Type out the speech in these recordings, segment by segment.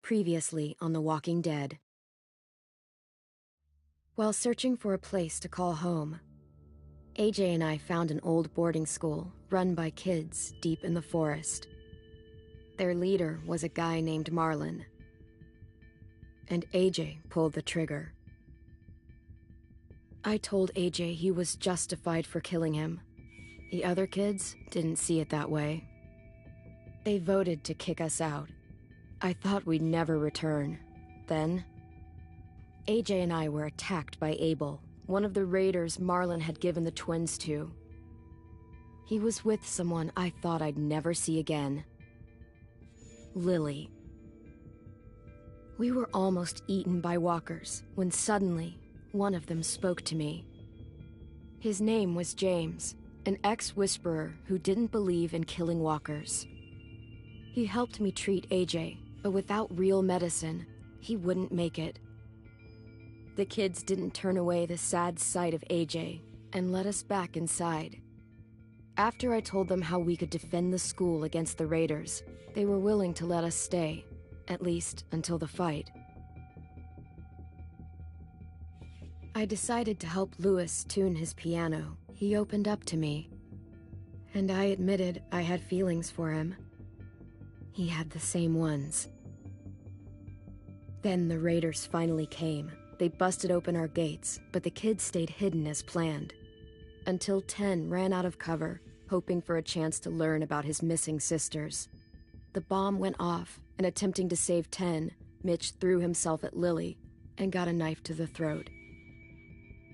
Previously on The Walking Dead. While searching for a place to call home, AJ and I found an old boarding school run by kids deep in the forest. Their leader was a guy named Marlon, and AJ pulled the trigger. I told AJ he was justified for killing him. The other kids didn't see it that way. They voted to kick us out. I thought we'd never return. Then, AJ and I were attacked by Abel, one of the raiders Marlon had given the twins to. He was with someone I thought I'd never see again. Lily. We were almost eaten by walkers when suddenly one of them spoke to me. His name was James, an ex-whisperer who didn't believe in killing walkers. He helped me treat AJ, but without real medicine, he wouldn't make it. The kids didn't turn away the sad sight of AJ and let us back inside. After I told them how we could defend the school against the raiders, they were willing to let us stay, at least until the fight. I decided to help Louis tune his piano. He opened up to me, and I admitted I had feelings for him. He had the same ones. Then the raiders finally came. They busted open our gates, but the kids stayed hidden as planned. Until 10 ran out of cover, hoping for a chance to learn about his missing sisters. The bomb went off, and attempting to save 10, Mitch threw himself at Lily and got a knife to the throat.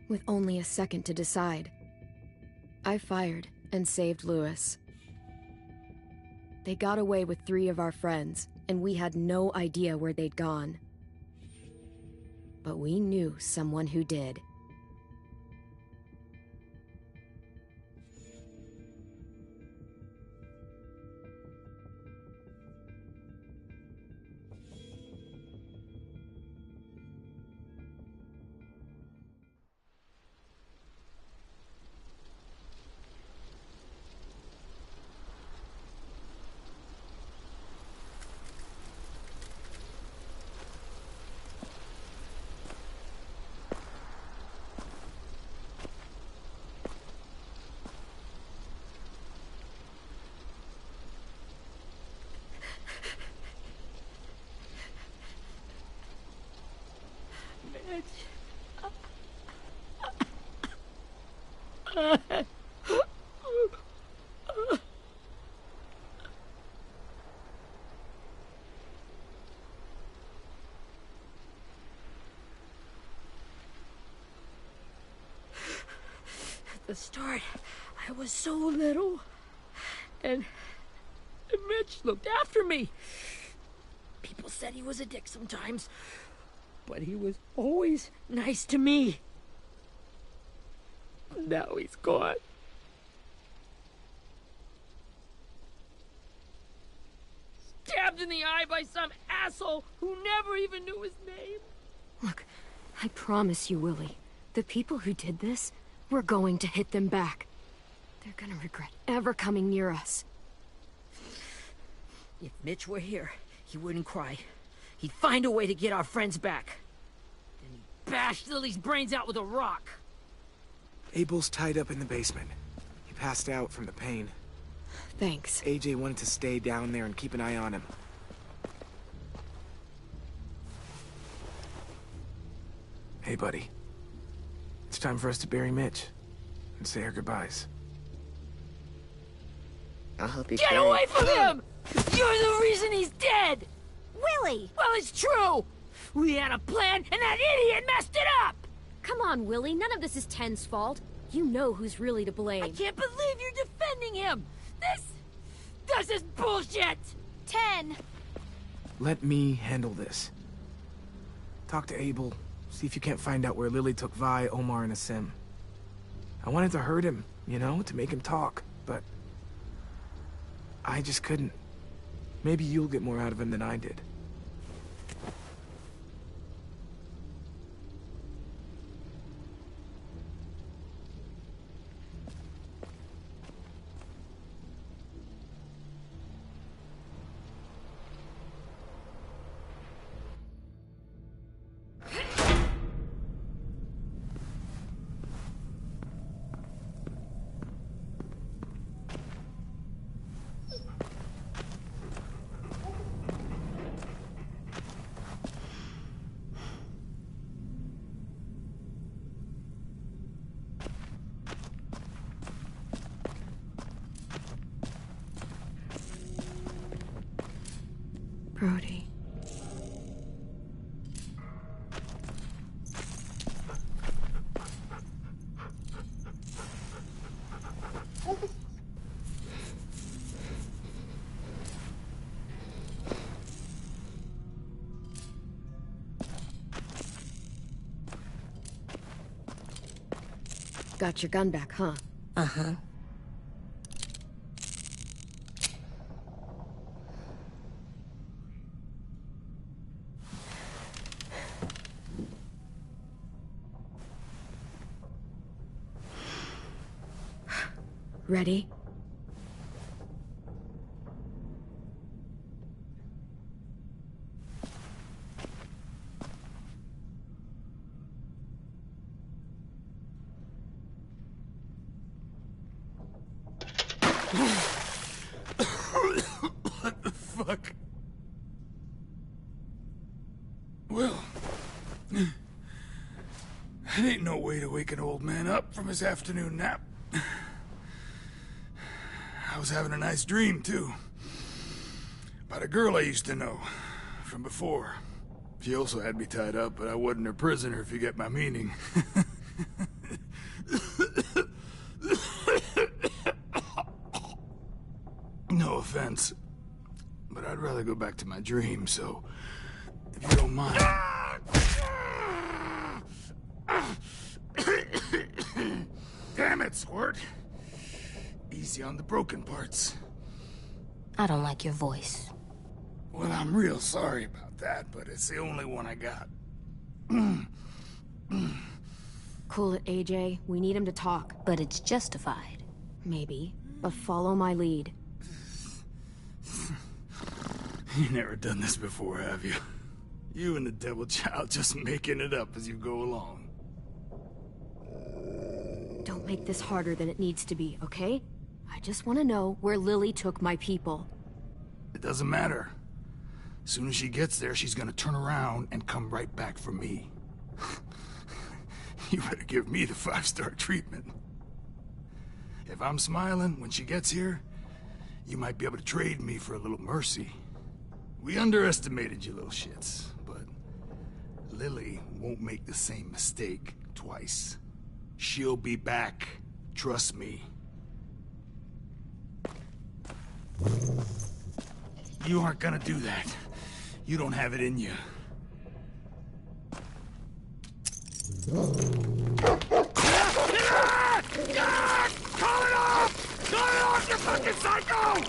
With only a second to decide, I fired and saved Louis. They got away with 3 of our friends, and we had no idea where they'd gone. But we knew someone who did. At the start, I was so little, and Mitch looked after me. People said he was a dick sometimes, but he was always nice to me. Now he's gone. Stabbed in the eye by some asshole who never even knew his name. Look, I promise you, Willie, the people who did this, we're going to hit them back. They're gonna regret ever coming near us. If Mitch were here, he wouldn't cry. He'd find a way to get our friends back. Then he'd bash Lily's brains out with a rock. Abel's tied up in the basement. He passed out from the pain. Thanks. AJ wanted to stay down there and keep an eye on him. Hey, buddy. It's time for us to bury Mitch and say our goodbyes. I'll help you Get carry. away from him! You're the reason he's dead! Willie! Well, it's true! We had a plan, and that idiot messed it up! Come on, Willie. None of this is Ten's fault. You know who's really to blame. I can't believe you're defending him! This is bullshit! 10! Let me handle this. Talk to Abel. See if you can't find out where Lily took Vi, Omar, and Asim. I wanted to hurt him, you know, to make him talk, but I just couldn't. Maybe you'll get more out of him than I did. throaty. Got your gun back, huh? Uh-huh. Ready? What the fuck? Well, that ain't no way to wake an old man up from his afternoon nap. I was having a nice dream, too. About a girl I used to know from before. She also had me tied up, but I wasn't her prisoner, if you get my meaning. No offense, but I'd rather go back to my dream, so if you don't mind. Damn it, Squirt. Easy on the broken parts. I don't like your voice. Well, I'm real sorry about that, but it's the only one I got. Cool it, AJ. We need him to talk. But it's justified. Maybe, but follow my lead. You never done this before, have you? You and the devil child just making it up as you go along. Don't make this harder than it needs to be, okay? I just want to know where Lily took my people. It doesn't matter. As soon as she gets there, she's gonna turn around and come right back for me. You better give me the 5-star treatment. If I'm smiling when she gets here, you might be able to trade me for a little mercy. We underestimated you little shits, but Lily won't make the same mistake twice. She'll be back. Trust me. You aren't gonna do that. You don't have it in you. Call it off! Call it off, you fucking psycho!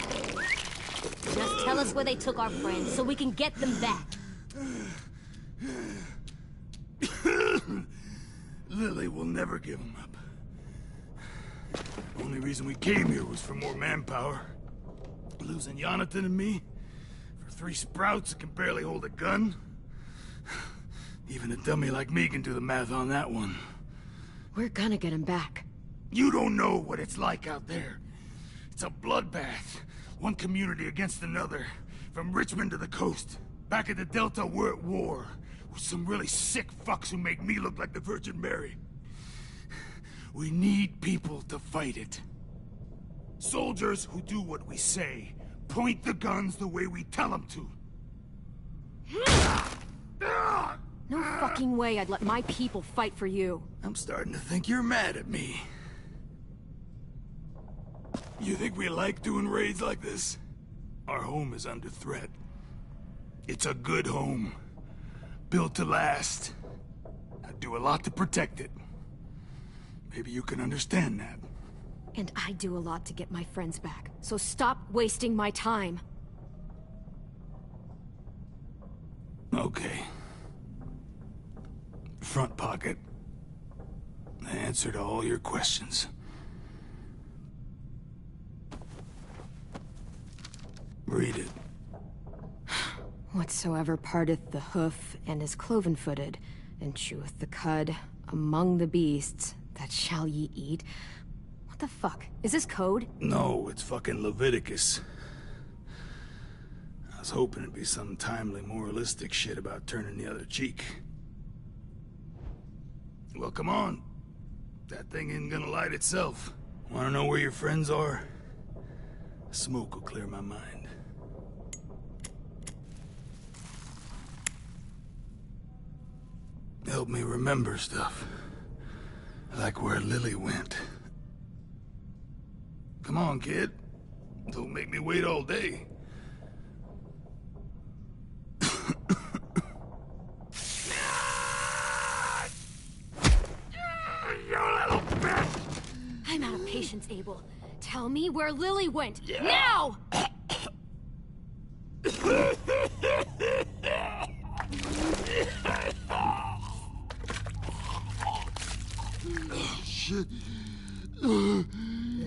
Just tell us where they took our friends so we can get them back. Lily will never give them up. Only reason we came here was for more manpower. Losing Jonathan and me for 3 sprouts that can barely hold a gun. Even a dummy like me can do the math on that one. We're gonna get him back. You don't know what it's like out there. It's a bloodbath. One community against another. From Richmond to the coast. Back at the Delta, we're at war. With some really sick fucks who make me look like the Virgin Mary. We need people to fight it. Soldiers who do what we say. Point the guns the way we tell them to. No fucking way I'd let my people fight for you. I'm starting to think you're mad at me. You think we like doing raids like this? Our home is under threat. It's a good home. Built to last. I do a lot to protect it. Maybe you can understand that. And I do a lot to get my friends back. So stop wasting my time. Okay. Front pocket. The answer to all your questions. Read it. Whatsoever parteth the hoof and is cloven-footed, and cheweth the cud among the beasts, that shall ye eat. What the fuck? Is this code? No, it's fucking Leviticus. I was hoping it'd be some timely, moralistic shit about turning the other cheek. Well, come on. That thing isn't gonna light itself. Wanna know where your friends are? Smoke will clear my mind. help me remember stuff. Like where Lily went. Come on, kid. Don't make me wait all day. You little bitch! I'm out of patience, Abel. Tell me where Lily went. Now! Shit.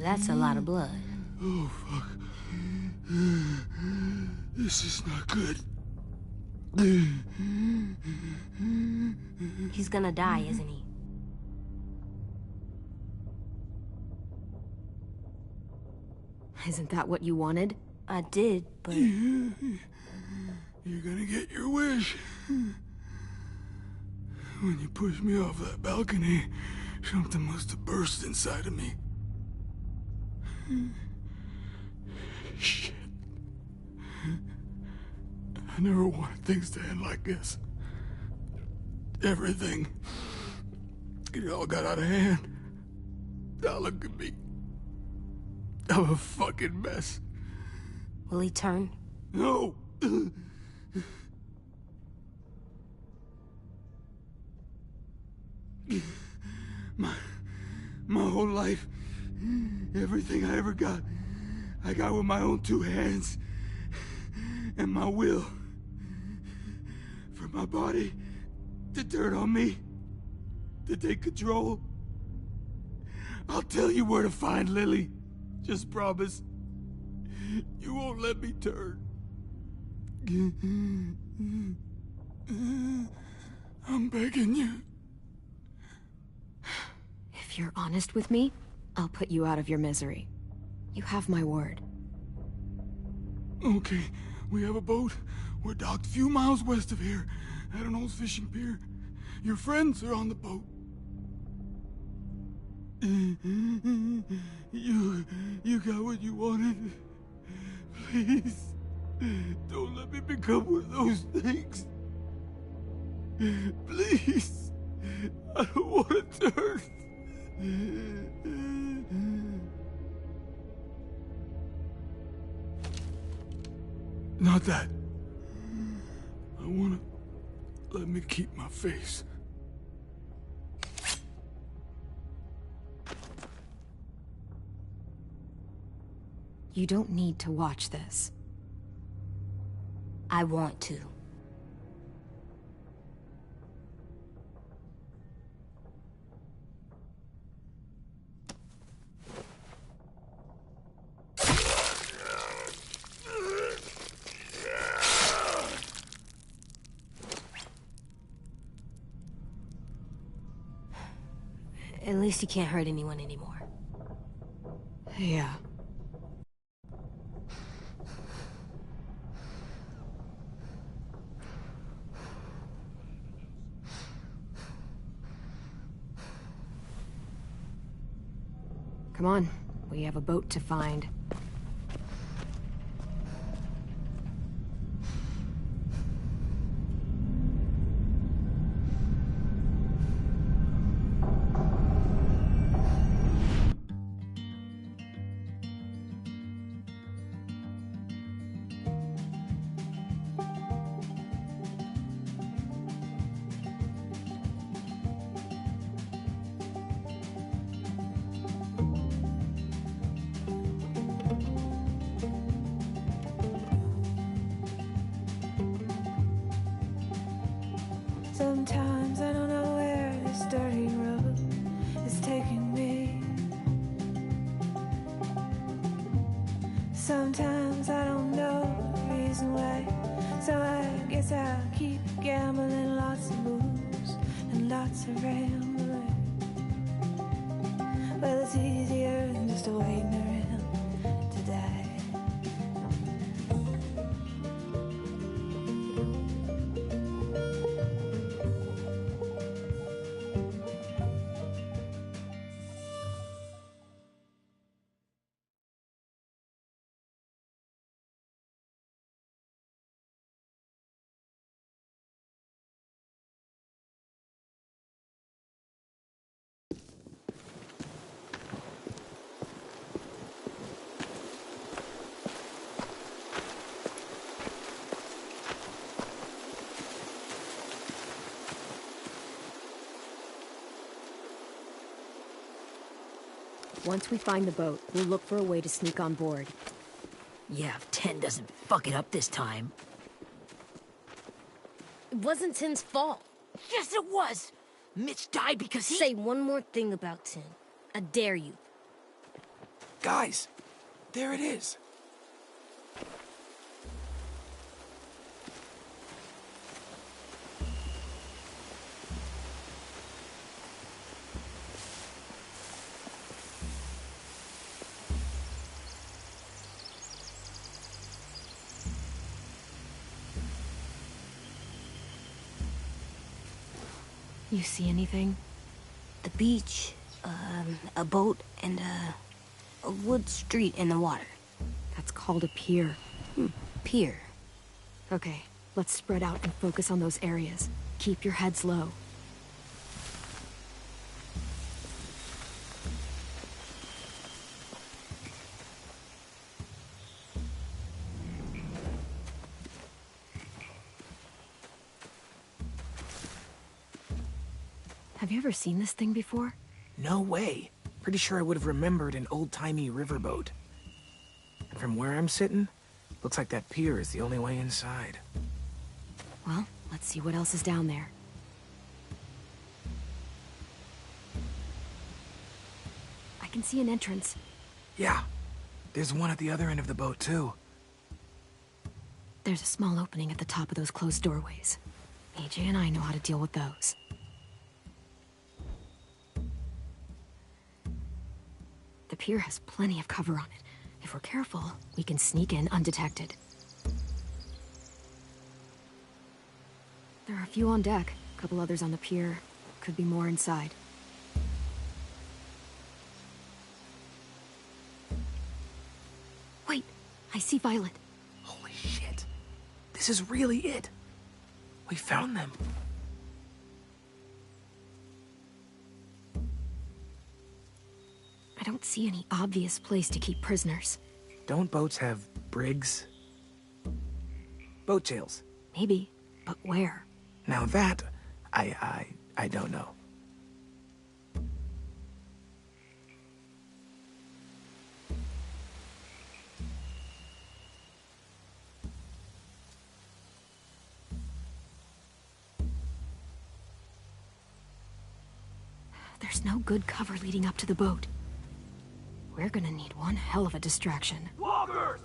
That's a lot of blood. Oh, fuck. This is not good. He's gonna die, isn't he? Isn't that what you wanted? I did, but... You're gonna get your wish. When you pushed me off that balcony, something must have burst inside of me. Shit. I never wanted things to end like this. Everything. It all got out of hand. Now look at me. I'm a fucking mess. Will he turn? No! My whole life, everything I ever got, I got with my own two hands and my will. For my body to turn on me, to take control. I'll tell you where to find Lily. Just promise. You won't let me turn. I'm begging you. If you're honest with me, I'll put you out of your misery. You have my word. Okay, we have a boat. We're docked a few miles west of here, at an old fishing pier. Your friends are on the boat. You got what you wanted. Please, don't let me become one of those things. Please, I don't want to turn. Not that. I want to let me keep my face. You don't need to watch this. I want to. At least he can't hurt anyone anymore. Yeah. Come on, we have a boat to find. Sometimes I don't know where this dirty road is taking me. Sometimes I don't know the reason why. So I guess I'll keep gambling, lots of moves and lots of rambling. Well, it's easier than just waiting around to die. Once we find the boat, we'll look for a way to sneak on board. Yeah, if 10 doesn't fuck it up this time. It wasn't Tin's fault. Yes, it was! Mitch died because he— Say one more thing about Tin. I dare you. Guys, there it is. You see anything? The beach, a boat, and a wood street in the water. That's called a pier. Pier. Okay, let's spread out and focus on those areas. Keep your heads low. Have you ever seen this thing before? No way. Pretty sure I would have remembered an old-timey riverboat. And from where I'm sitting, looks like that pier is the only way inside. Well, let's see what else is down there. I can see an entrance. Yeah, there's one at the other end of the boat, too. There's a small opening at the top of those closed doorways. AJ and I know how to deal with those. The pier has plenty of cover on it. If we're careful, we can sneak in undetected. There are a few on deck, a couple others on the pier. Could be more inside. Wait, I see Violet. Holy shit. This is really it. We found them. I don't see any obvious place to keep prisoners. Don't boats have brigs? Boat jails. Maybe, but where? Now that, I don't know. There's no good cover leading up to the boat. We're gonna need one hell of a distraction. Walkers!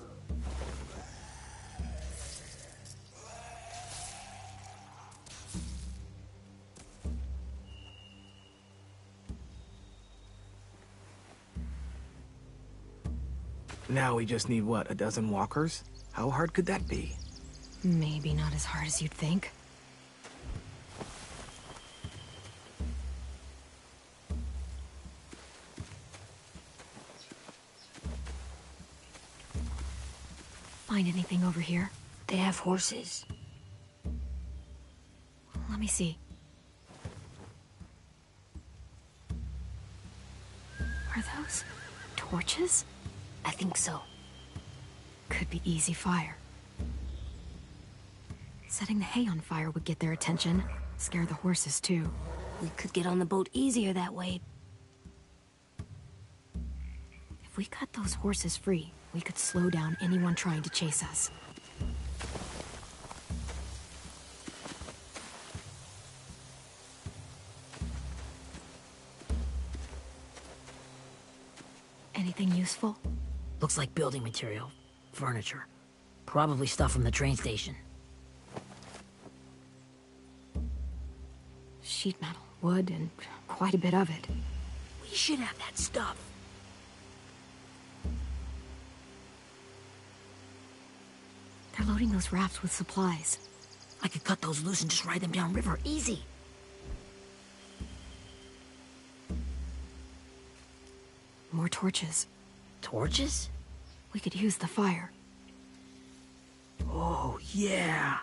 Now we just need, what, a dozen walkers? How hard could that be? Maybe not as hard as you'd think. Find anything over here? They have horses. Let me see. Are those torches? I think so. Could be easy fire. Setting the hay on fire would get their attention. Scare the horses, too. We could get on the boat easier that way. If we cut those horses free, we could slow down anyone trying to chase us. Anything useful? Looks like building material. Furniture. Probably stuff from the train station. Sheet metal, wood, and quite a bit of it. We should have that stuff. They're loading those rafts with supplies. I could cut those loose and just ride them downriver. Easy. More torches. Torches? We could use the fire. Oh, yeah.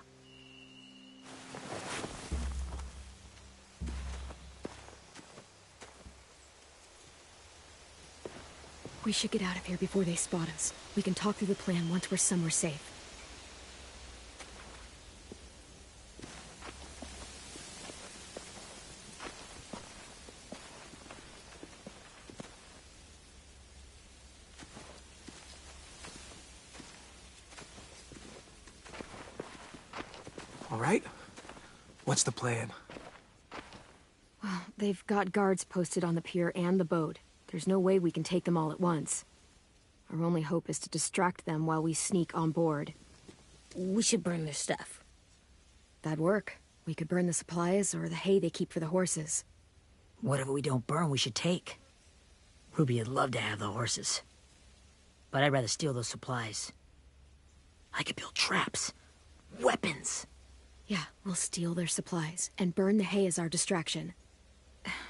We should get out of here before they spot us. We can talk through the plan once we're somewhere safe. All right? What's the plan? Well, they've got guards posted on the pier and the boat. There's no way we can take them all at once. Our only hope is to distract them while we sneak on board. We should burn their stuff. That'd work. We could burn the supplies or the hay they keep for the horses. Whatever we don't burn, we should take. Ruby'd love to have the horses. But I'd rather steal those supplies. I could build traps. Weapons. Yeah, we'll steal their supplies and burn the hay as our distraction.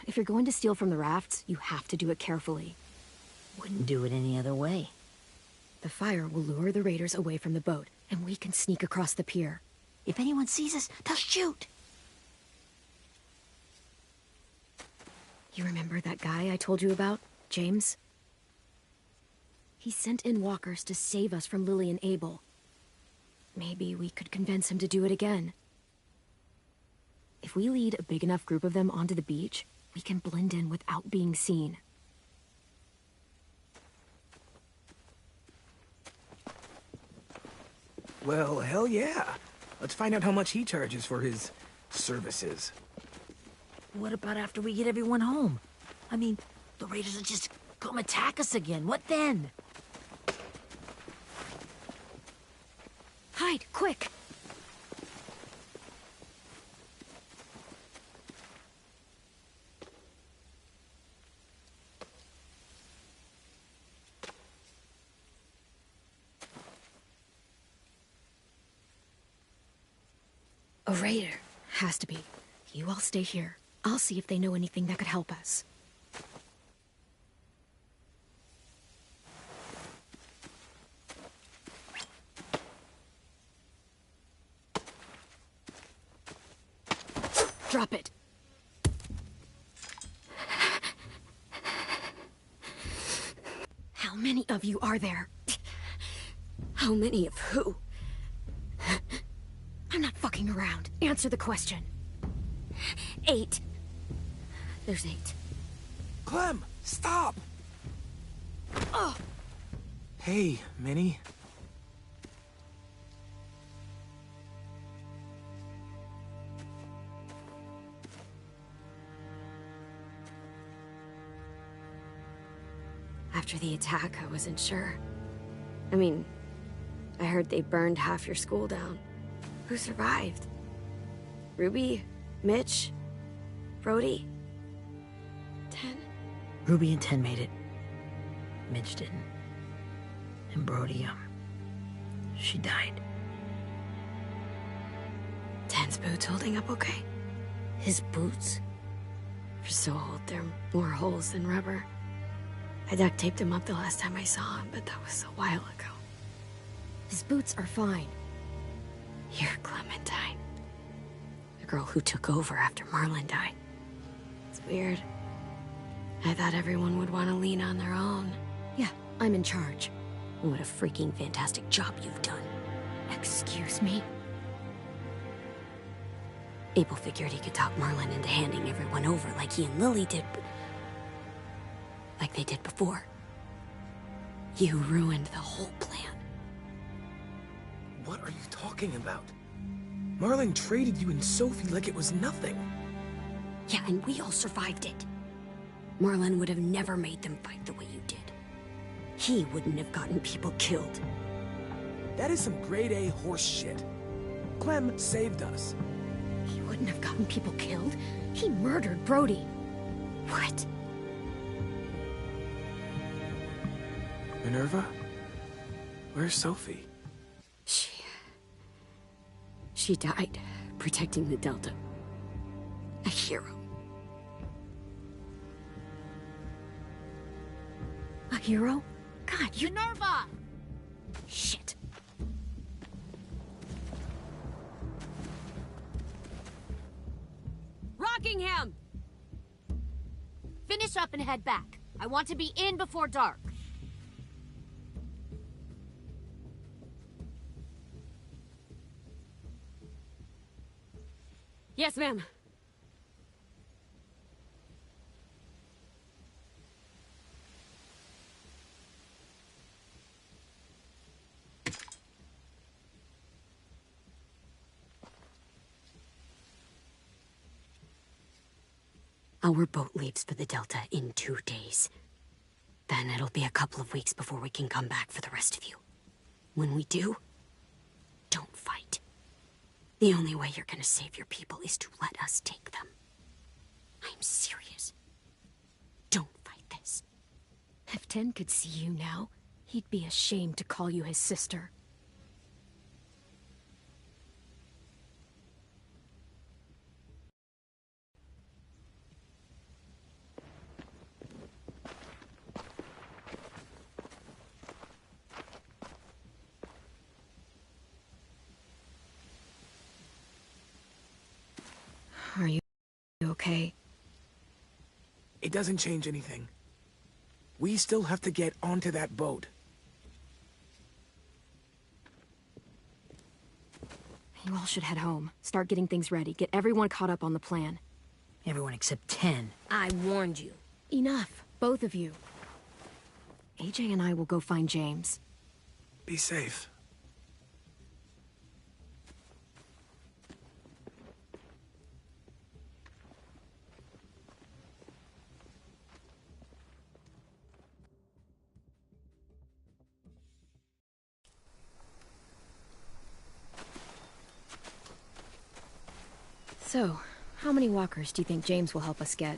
If you're going to steal from the rafts, you have to do it carefully. Wouldn't do it any other way. The fire will lure the raiders away from the boat, and we can sneak across the pier. If anyone sees us, they'll shoot. You remember that guy I told you about, James? He sent in walkers to save us from Lily and Abel. Maybe we could convince him to do it again. If we lead a big enough group of them onto the beach, we can blend in without being seen. Well, hell yeah. Let's find out how much he charges for his services. What about after we get everyone home? I mean, the raiders will just come attack us again. What then? Hide, quick! A raider. Has to be. You all stay here. I'll see if they know anything that could help us. Drop it. How many of you are there? How many of who? I'm not fucking around. Answer the question. 8. There's 8. Clem, stop! Hey, Minnie. After the attack, I wasn't sure. I mean, I heard they burned half your school down. Who survived? Ruby? Mitch? Brody? 10? Ruby and 10 made it. Mitch didn't. And Brody, she died. 10's boots holding up okay? His boots? They're so old, they're more holes than rubber. I duct taped him up the last time I saw him, but that was a while ago. His boots are fine. You're Clementine. The girl who took over after Marlon died. It's weird. I thought everyone would want to lean on their own. Yeah, I'm in charge. What a freaking fantastic job you've done. Excuse me? Abel figured he could talk Marlon into handing everyone over like he and Lily did, but... like they did before. You ruined the whole plan. What are you talking about? Marlon traded you and Sophie like it was nothing. Yeah, and we all survived it. Marlon would have never made them fight the way you did. He wouldn't have gotten people killed. That is some grade A horse shit. Clem saved us. He wouldn't have gotten people killed. He murdered Brody. What? Minerva? Where's Sophie? She died protecting the Delta. A hero. A hero? God, you... Minerva! Shit. Rockingham! Finish up and head back. I want to be in before dark. Yes, ma'am. Our boat leaves for the Delta in 2 days. Then it'll be a couple of weeks before we can come back for the rest of you. When we do, don't fight. The only way you're gonna save your people is to let us take them. I'm serious. Don't fight this. If Tin could see you now, he'd be ashamed to call you his sister. Are you okay? It doesn't change anything. We still have to get onto that boat. You all should head home. Start getting things ready. Get everyone caught up on the plan. Everyone except 10. I warned you. Enough, both of you. AJ and I will go find James. Be safe. So, how many walkers do you think James will help us get?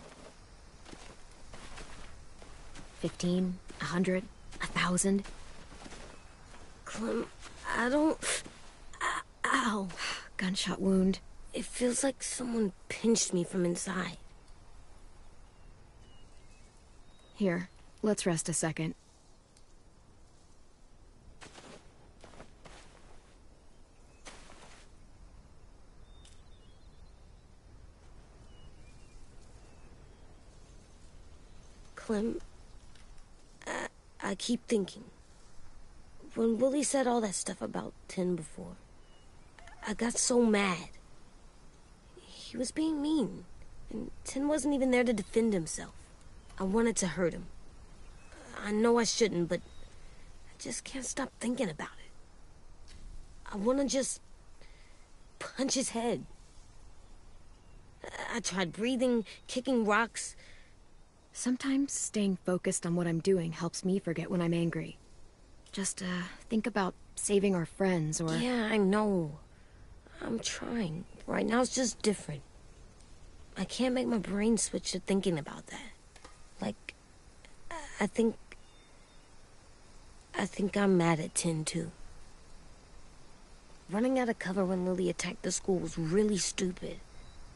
15? 100? 1,000? Clem, I don't... Ow. Gunshot wound. It feels like someone pinched me from inside. Here, let's rest a second. Clem, I keep thinking. When Willie said all that stuff about Tin before, I got so mad. He was being mean, and Tin wasn't even there to defend himself. I wanted to hurt him. I know I shouldn't, but I just can't stop thinking about it. I want to just punch his head. I tried breathing, kicking rocks. Sometimes staying focused on what I'm doing helps me forget when I'm angry. Just, think about saving our friends or... Yeah, I know. I'm trying. Right now it's just different. I can't make my brain switch to thinking about that. Like, I think I'm mad at Tin, too. Running out of cover when Lily attacked the school was really stupid.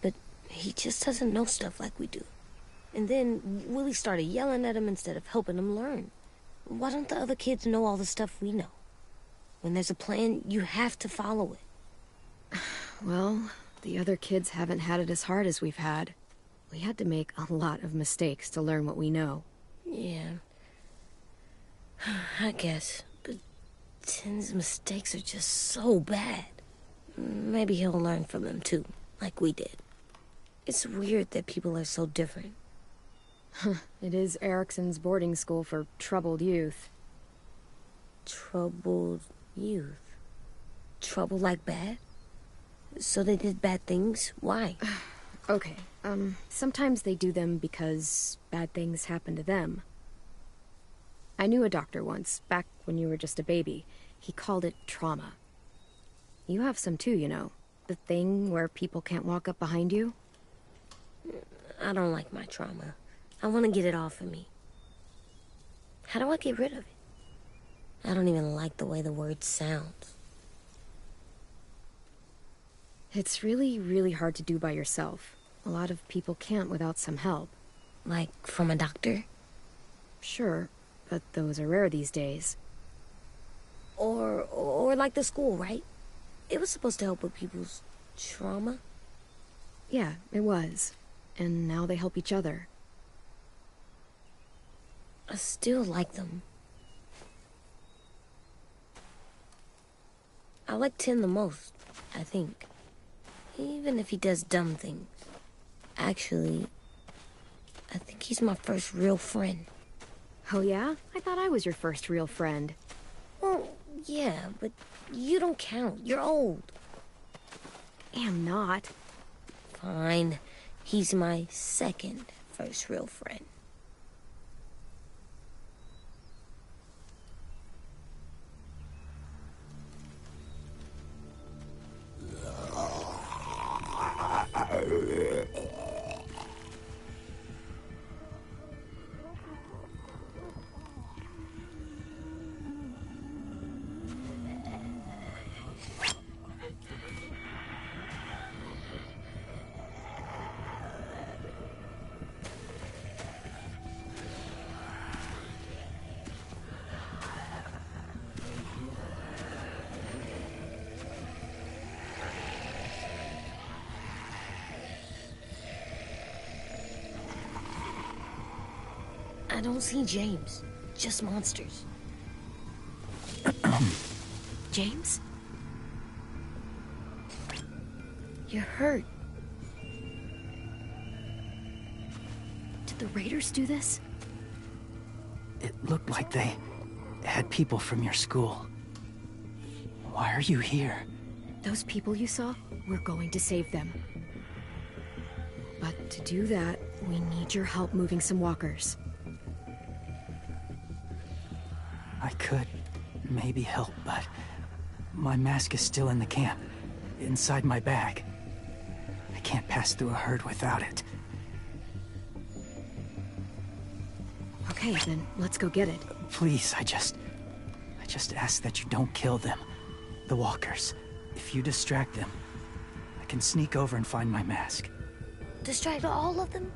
But he just doesn't know stuff like we do. And then Willie started yelling at him instead of helping him learn. Why don't the other kids know all the stuff we know? When there's a plan, you have to follow it. Well, the other kids haven't had it as hard as we've had. We had to make a lot of mistakes to learn what we know. Yeah. I guess. But Tin's mistakes are just so bad. Maybe he'll learn from them too, like we did. It's weird that people are so different. It is Erickson's boarding school for troubled youth. Troubled youth? Trouble like bad? So they did bad things? Why? Okay, sometimes they do them because bad things happen to them. I knew a doctor once, back when you were just a baby. He called it trauma. You have some too, you know. The thing where people can't walk up behind you. I don't like my trauma. I want to get it off of me. How do I get rid of it? I don't even like the way the word sounds. It's really, really hard to do by yourself. A lot of people can't without some help. Like from a doctor? Sure, but those are rare these days. Or like the school, right? It was supposed to help with people's trauma. Yeah, it was. And now they help each other. I still like them. I like Tin the most, I think. Even if he does dumb things. Actually, I think he's my first real friend. Oh yeah? I thought I was your first real friend. Well, yeah, but you don't count. You're old. Am not. Fine. He's my second first real friend. I don't see James, just monsters. James? You're hurt. Did the raiders do this? It looked like they had people from your school. Why are you here? Those people you saw, we're going to save them. But to do that, we need your help moving some walkers. I could maybe help, but my mask is still in the camp, inside my bag. I can't pass through a herd without it. Okay, then let's go get it. Please, I just ask that you don't kill them. The walkers. If you distract them, I can sneak over and find my mask. Distract all of them?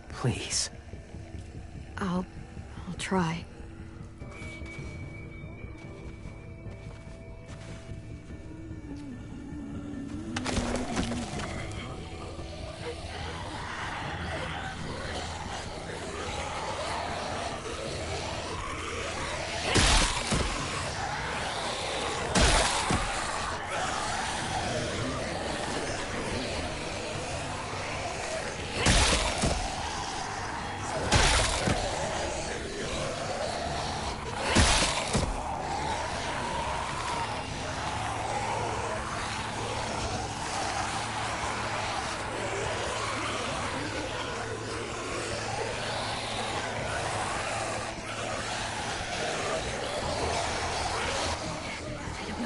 Please. I'll try.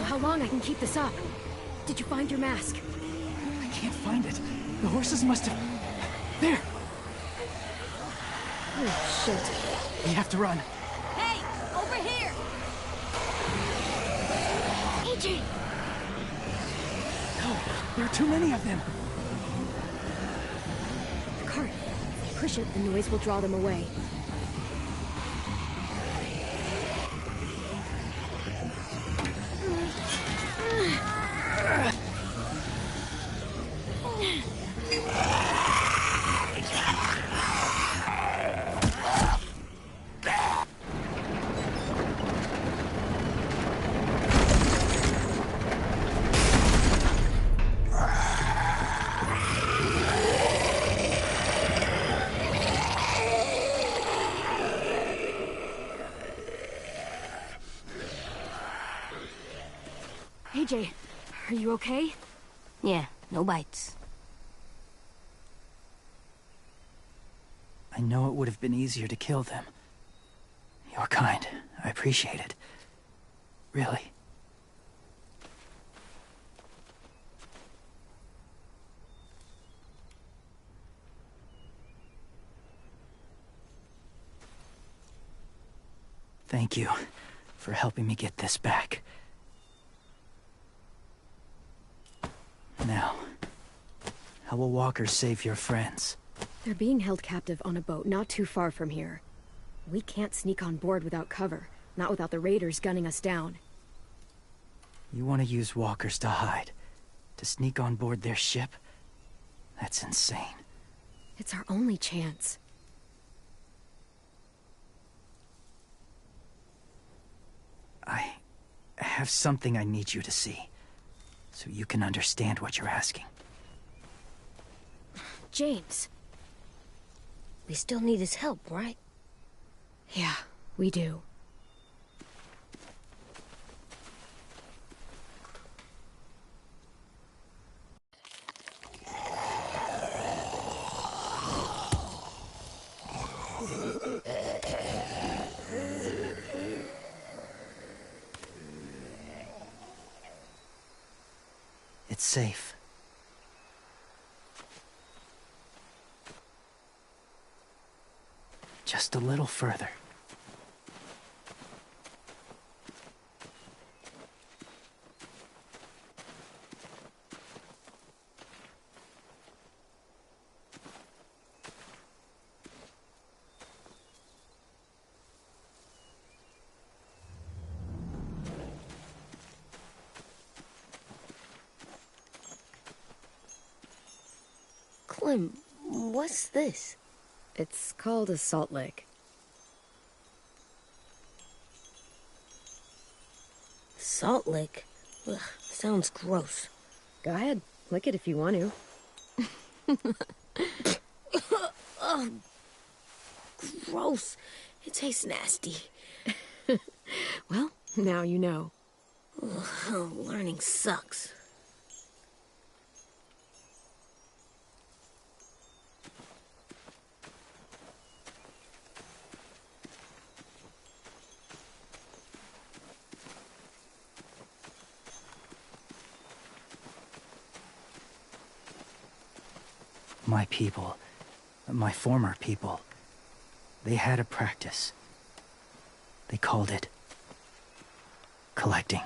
How long I can keep this up? Did you find your mask? I can't find it. The horses must have... There! Oh, shit. We have to run. Hey, over here! AJ! No, there are too many of them. The cart. Push it, the noise will draw them away. AJ, are you okay? Yeah, no bites. I know it would have been easier to kill them. You're kind. I appreciate it. Really. Thank you for helping me get this back. Now, how will walkers save your friends? They're being held captive on a boat not too far from here. We can't sneak on board without cover, not without the raiders gunning us down. You want to use walkers to hide? To sneak on board their ship? That's insane. It's our only chance. I have something I need you to see, so you can understand what you're asking. James. We still need his help, right? Yeah, we do. It's safe. Just a little further. Clem, what's this? It's called a salt lick. Salt lick? Ugh, sounds gross. Go ahead, lick it if you want to. Ugh, gross. It tastes nasty. Well, now you know. Ugh, learning sucks. My people, my former people, they had a practice. They called it collecting.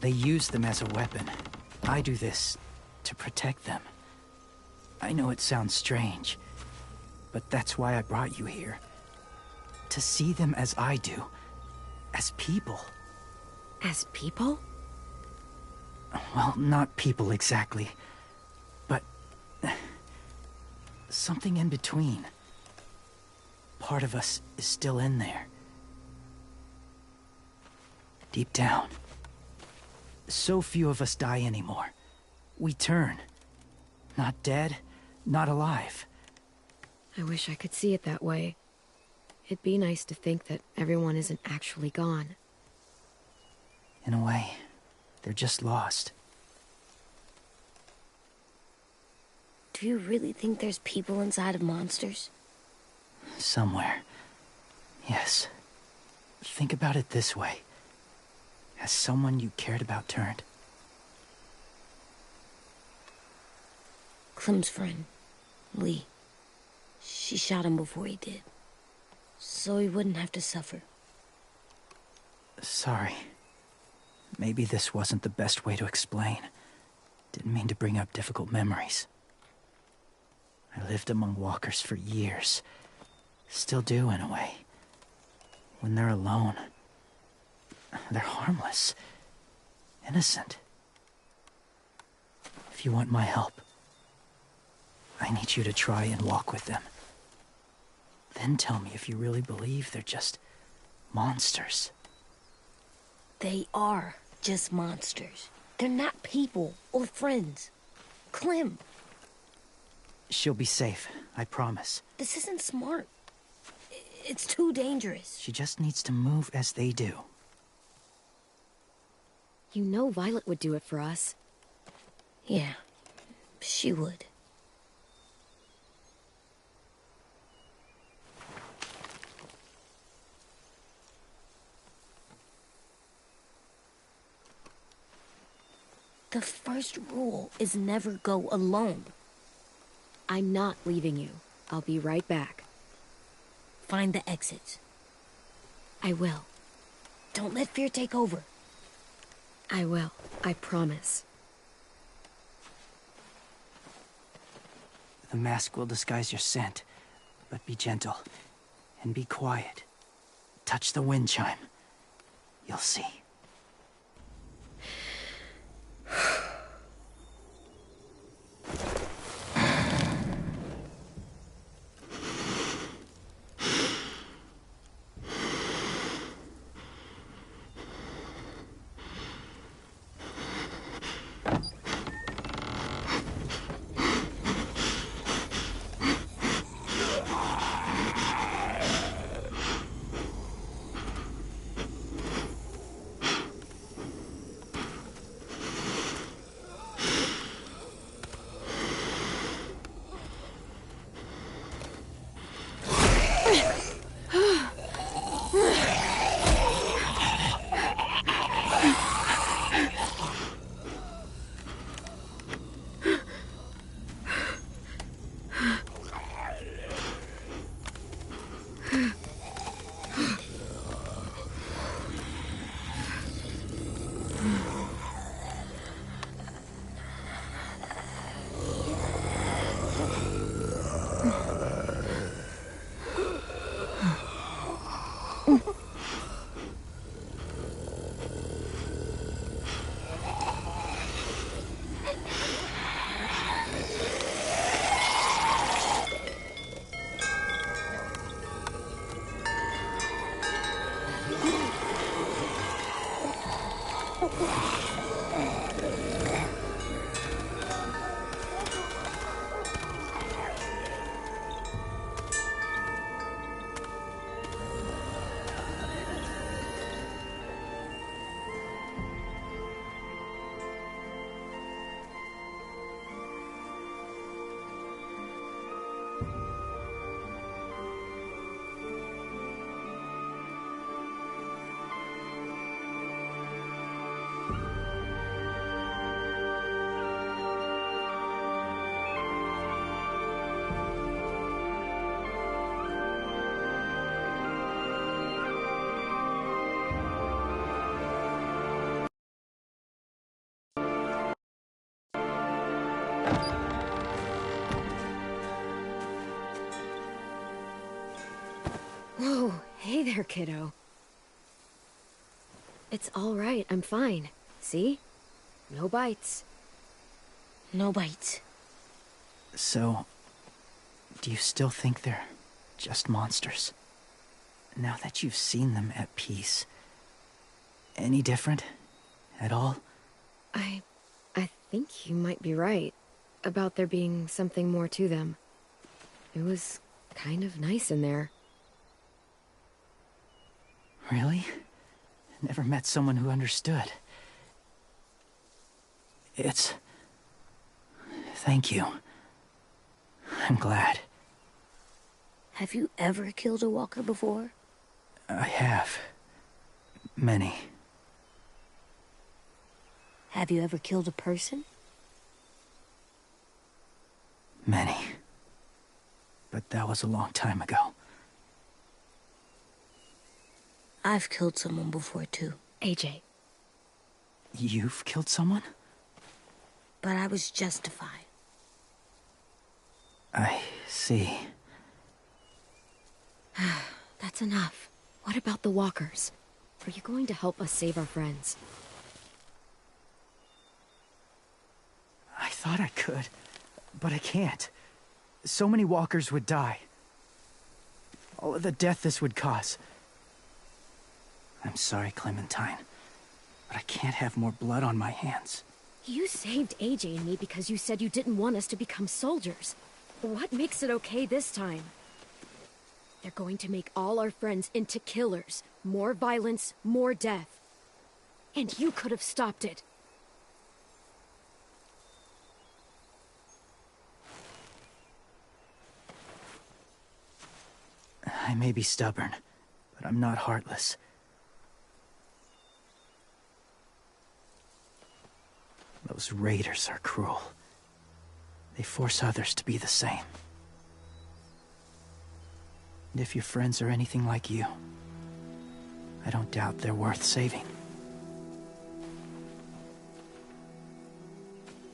They use them as a weapon. I do this to protect them. I know it sounds strange, but that's why I brought you here. To see them as I do. As people. As people? Well, not people exactly, but something in between. Part of us is still in there. Deep down. So few of us die anymore. We turn. Not dead, not alive. I wish I could see it that way. It'd be nice to think that everyone isn't actually gone. In a way, they're just lost. Do you really think there's people inside of monsters? Somewhere. Yes. Think about it this way. Has someone you cared about turned? Clem's friend, Lee. She shot him before he did. So he wouldn't have to suffer. Sorry. Maybe this wasn't the best way to explain. Didn't mean to bring up difficult memories. I lived among walkers for years. Still do, in a way. When they're alone, they're harmless. Innocent. If you want my help, I need you to try and walk with them. Then tell me if you really believe they're just monsters. They are just monsters. They're not people or friends. Clem. She'll be safe, I promise. This isn't smart. It's too dangerous. She just needs to move as they do. You know Violet would do it for us. Yeah, she would. The first rule is never go alone. I'm not leaving you. I'll be right back. Find the exits. I will. Don't let fear take over. I will. I promise. The mask will disguise your scent, but be gentle and be quiet. Touch the wind chime. You'll see. Whoa, hey there, kiddo. It's all right, I'm fine. See? No bites. No bites. So, do you still think they're just monsters? Now that you've seen them at peace, any different at all? I think you might be right about there being something more to them. It was kind of nice in there. Really? Never met someone who understood. Thank you. I'm glad. Have you ever killed a walker before? I have. Many. Have you ever killed a person? Many. But that was a long time ago. I've killed someone before, too. AJ. You've killed someone? But I was justified. I see. That's enough. What about the walkers? Are you going to help us save our friends? I thought I could, but I can't. So many walkers would die. All of the death this would cause. I'm sorry, Clementine, but I can't have more blood on my hands. You saved AJ and me because you said you didn't want us to become soldiers. What makes it okay this time? They're going to make all our friends into killers. More violence, more death. And you could have stopped it. I may be stubborn, but I'm not heartless. Those raiders are cruel. They force others to be the same. And if your friends are anything like you, I don't doubt they're worth saving.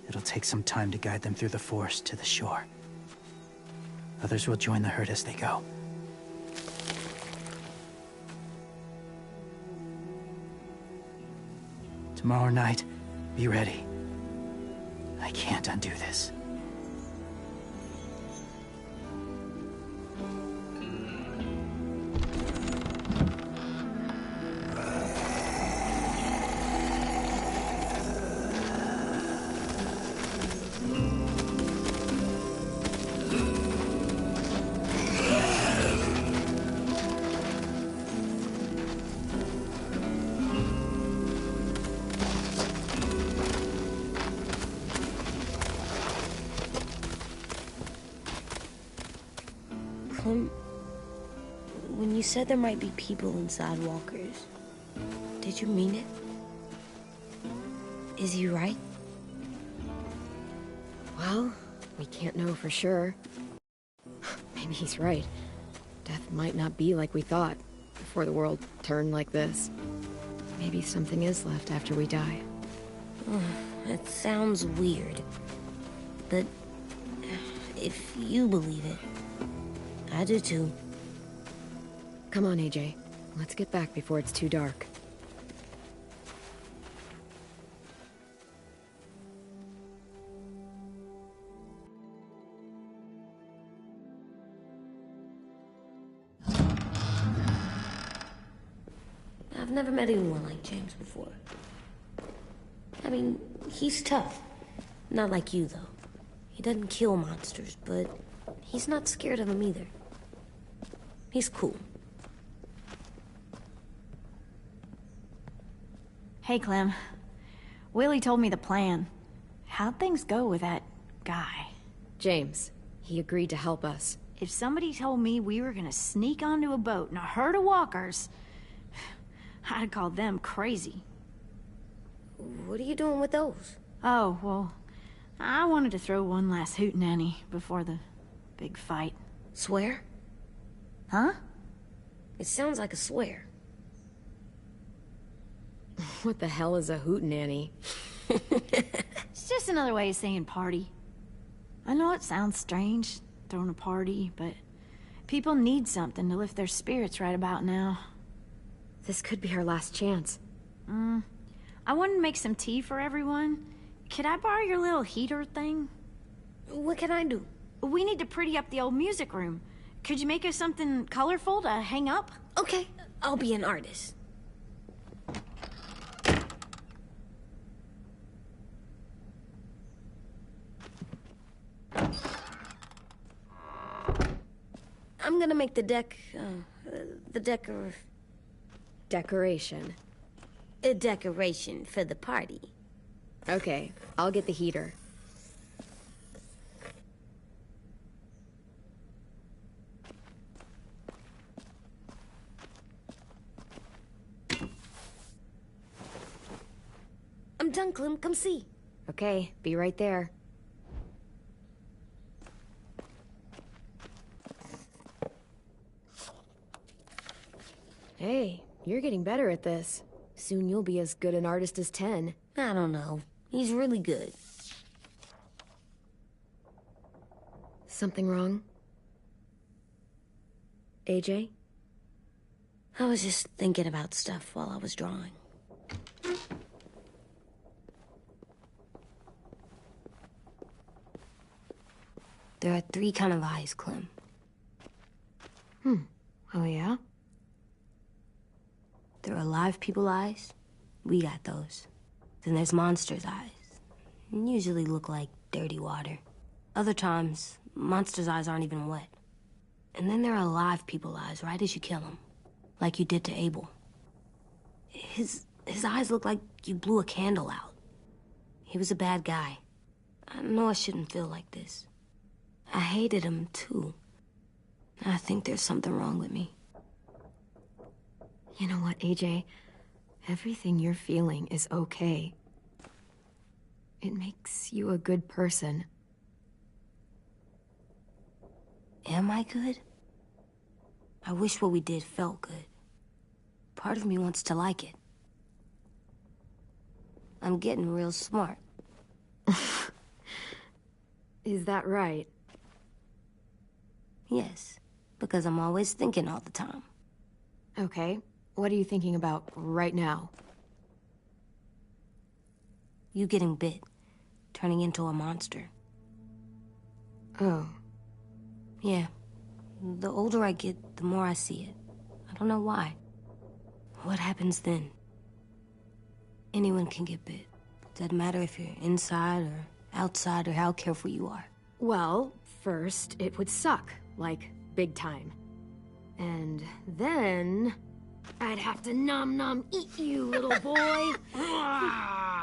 It'll take some time to guide them through the forest to the shore. Others will join the herd as they go. Tomorrow night, be ready. I can't undo this. When you said there might be people inside walkers, did you mean it? Is he right? Well, we can't know for sure. Maybe he's right. Death might not be like we thought before the world turned like this. Maybe something is left after we die. It sounds weird, but if you believe it, I do too. Come on, AJ. Let's get back before it's too dark. I've never met anyone like James before. I mean, he's tough. Not like you, though. He doesn't kill monsters, but he's not scared of them either. He's cool. Hey, Clem. Willie told me the plan. How'd things go with that guy? James, he agreed to help us. If somebody told me we were gonna sneak onto a boat in a herd of walkers, I'd call them crazy. What are you doing with those? Oh, well, I wanted to throw one last hootenanny before the big fight. Swear? Huh? It sounds like a swear. What the hell is a hootenanny? It's just another way of saying party. I know it sounds strange, throwing a party, but people need something to lift their spirits right about now. This could be our last chance. I wanted to make some tea for everyone. Could I borrow your little heater thing? What can I do? We need to pretty up the old music room. Could you make us something colorful to hang up? Okay, I'll be an artist. I'm gonna make the Decoration. a decoration for the party. Okay, I'll get the heater. I'm done, Clem. Come see. Okay, be right there. Hey, you're getting better at this. Soon you'll be as good an artist as 10. I don't know. He's really good. Something wrong? AJ? I was just thinking about stuff while I was drawing. There are 3 kinds of eyes, Clem. Oh, yeah? There are live people eyes. We got those. Then there's monsters' eyes. Usually look like dirty water. Other times, monsters' eyes aren't even wet. And then there are live people eyes right as you kill them. Like you did to Abel. His eyes look like you blew a candle out. He was a bad guy. I know I shouldn't feel like this. I hated him, too. I think there's something wrong with me. You know what, AJ? Everything you're feeling is okay. It makes you a good person. Am I good? I wish what we did felt good. Part of me wants to like it. I'm getting real smart. Is that right? Yes, because I'm always thinking all the time. Okay, what are you thinking about right now? You getting bit, turning into a monster. Oh. Yeah. The older I get, the more I see it. I don't know why. What happens then? Anyone can get bit. Doesn't matter if you're inside or outside or how careful you are. Well, first, it would suck. Like, big time. And then... I'd have to nom eat you, little boy. Stop!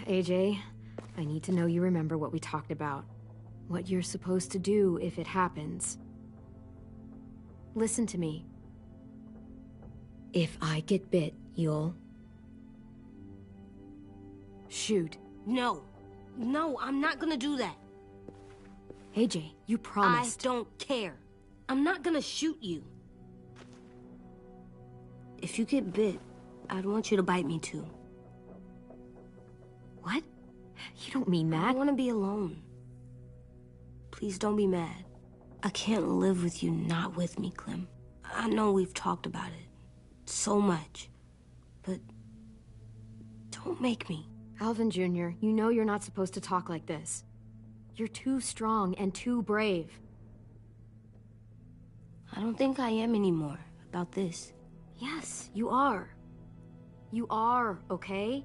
AJ, I need to know you remember what we talked about. What you're supposed to do if it happens. Listen to me. If I get bit, you'll... shoot. No. No, I'm not gonna do that. AJ, you promised. I don't care. I'm not gonna shoot you. If you get bit, I'd want you to bite me too. What? You don't mean I that. want to be alone. Please don't be mad. I can't live with you not with me, Clem. I know we've talked about it so much, but don't make me. Alvin Jr., you know you're not supposed to talk like this. You're too strong and too brave. I don't think I am anymore. about this. Yes, you are. You are, okay?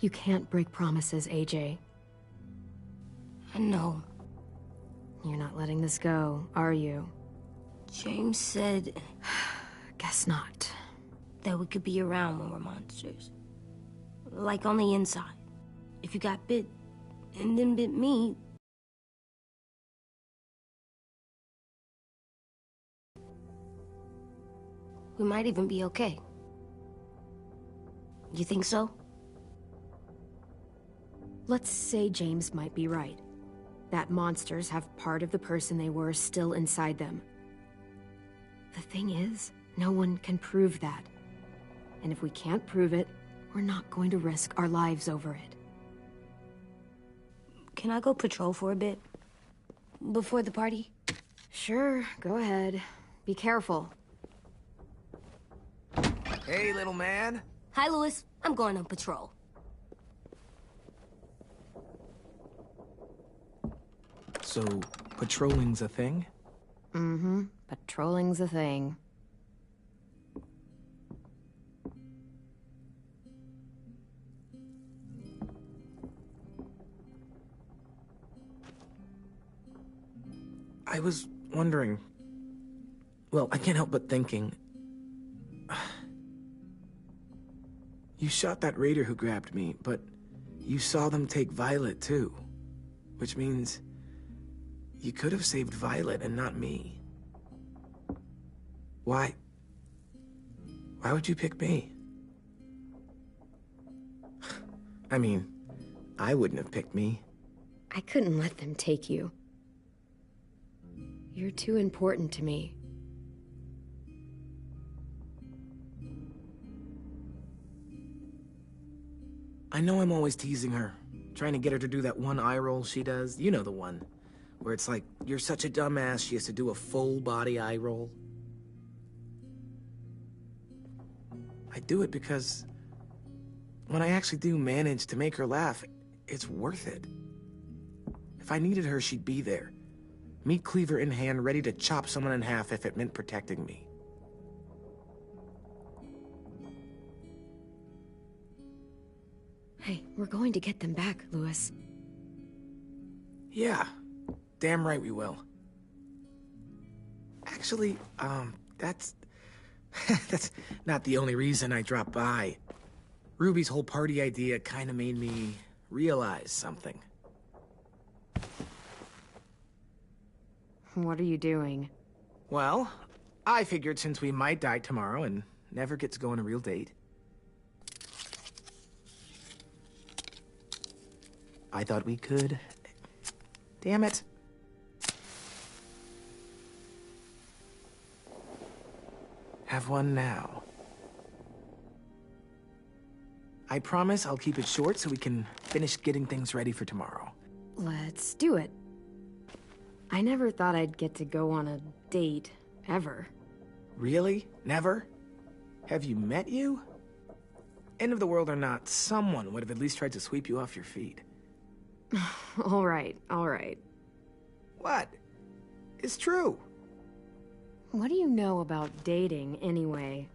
You can't break promises, AJ. I know. You're not letting this go, are you? James said Guess not. that we could be around when we're monsters. Like on the inside. If you got bit and then bit me, we might even be okay. You think so? Let's say James might be right. That monsters have part of the person they were still inside them. The thing is, no one can prove that. And if we can't prove it, we're not going to risk our lives over it. Can I go patrol for a bit? Before the party? Sure, go ahead. Be careful. Hey, little man. Hi, Louis. I'm going on patrol. So, patrolling's a thing? Mm-hmm. Patrolling's a thing. I was wondering... Well, I can't help but thinking... You shot that raider who grabbed me, but you saw them take Violet, too. Which means... you could have saved Violet and not me. Why? Why would you pick me? I mean, I wouldn't have picked me. I couldn't let them take you. You're too important to me. I know I'm always teasing her, trying to get her to do that one eye roll she does. You know the one, where it's like, you're such a dumbass, she has to do a full body eye roll. I do it because when I actually do manage to make her laugh, it's worth it. If I needed her, she'd be there. Meat cleaver in hand, ready to chop someone in half if it meant protecting me. Hey, we're going to get them back, Louis. Yeah, damn right we will. Actually, that's... that's not the only reason I dropped by. Ruby's whole party idea kind of made me realize something. What are you doing? Well, I figured since we might die tomorrow and never get to go on a real date, I thought we could... Damn it. Have one now. I promise I'll keep it short so we can finish getting things ready for tomorrow. Let's do it. I never thought I'd get to go on a date, ever. Really? Never? Have you met you? End of the world or not, someone would have at least tried to sweep you off your feet. All right, all right. What? It's true. What do you know about dating, anyway?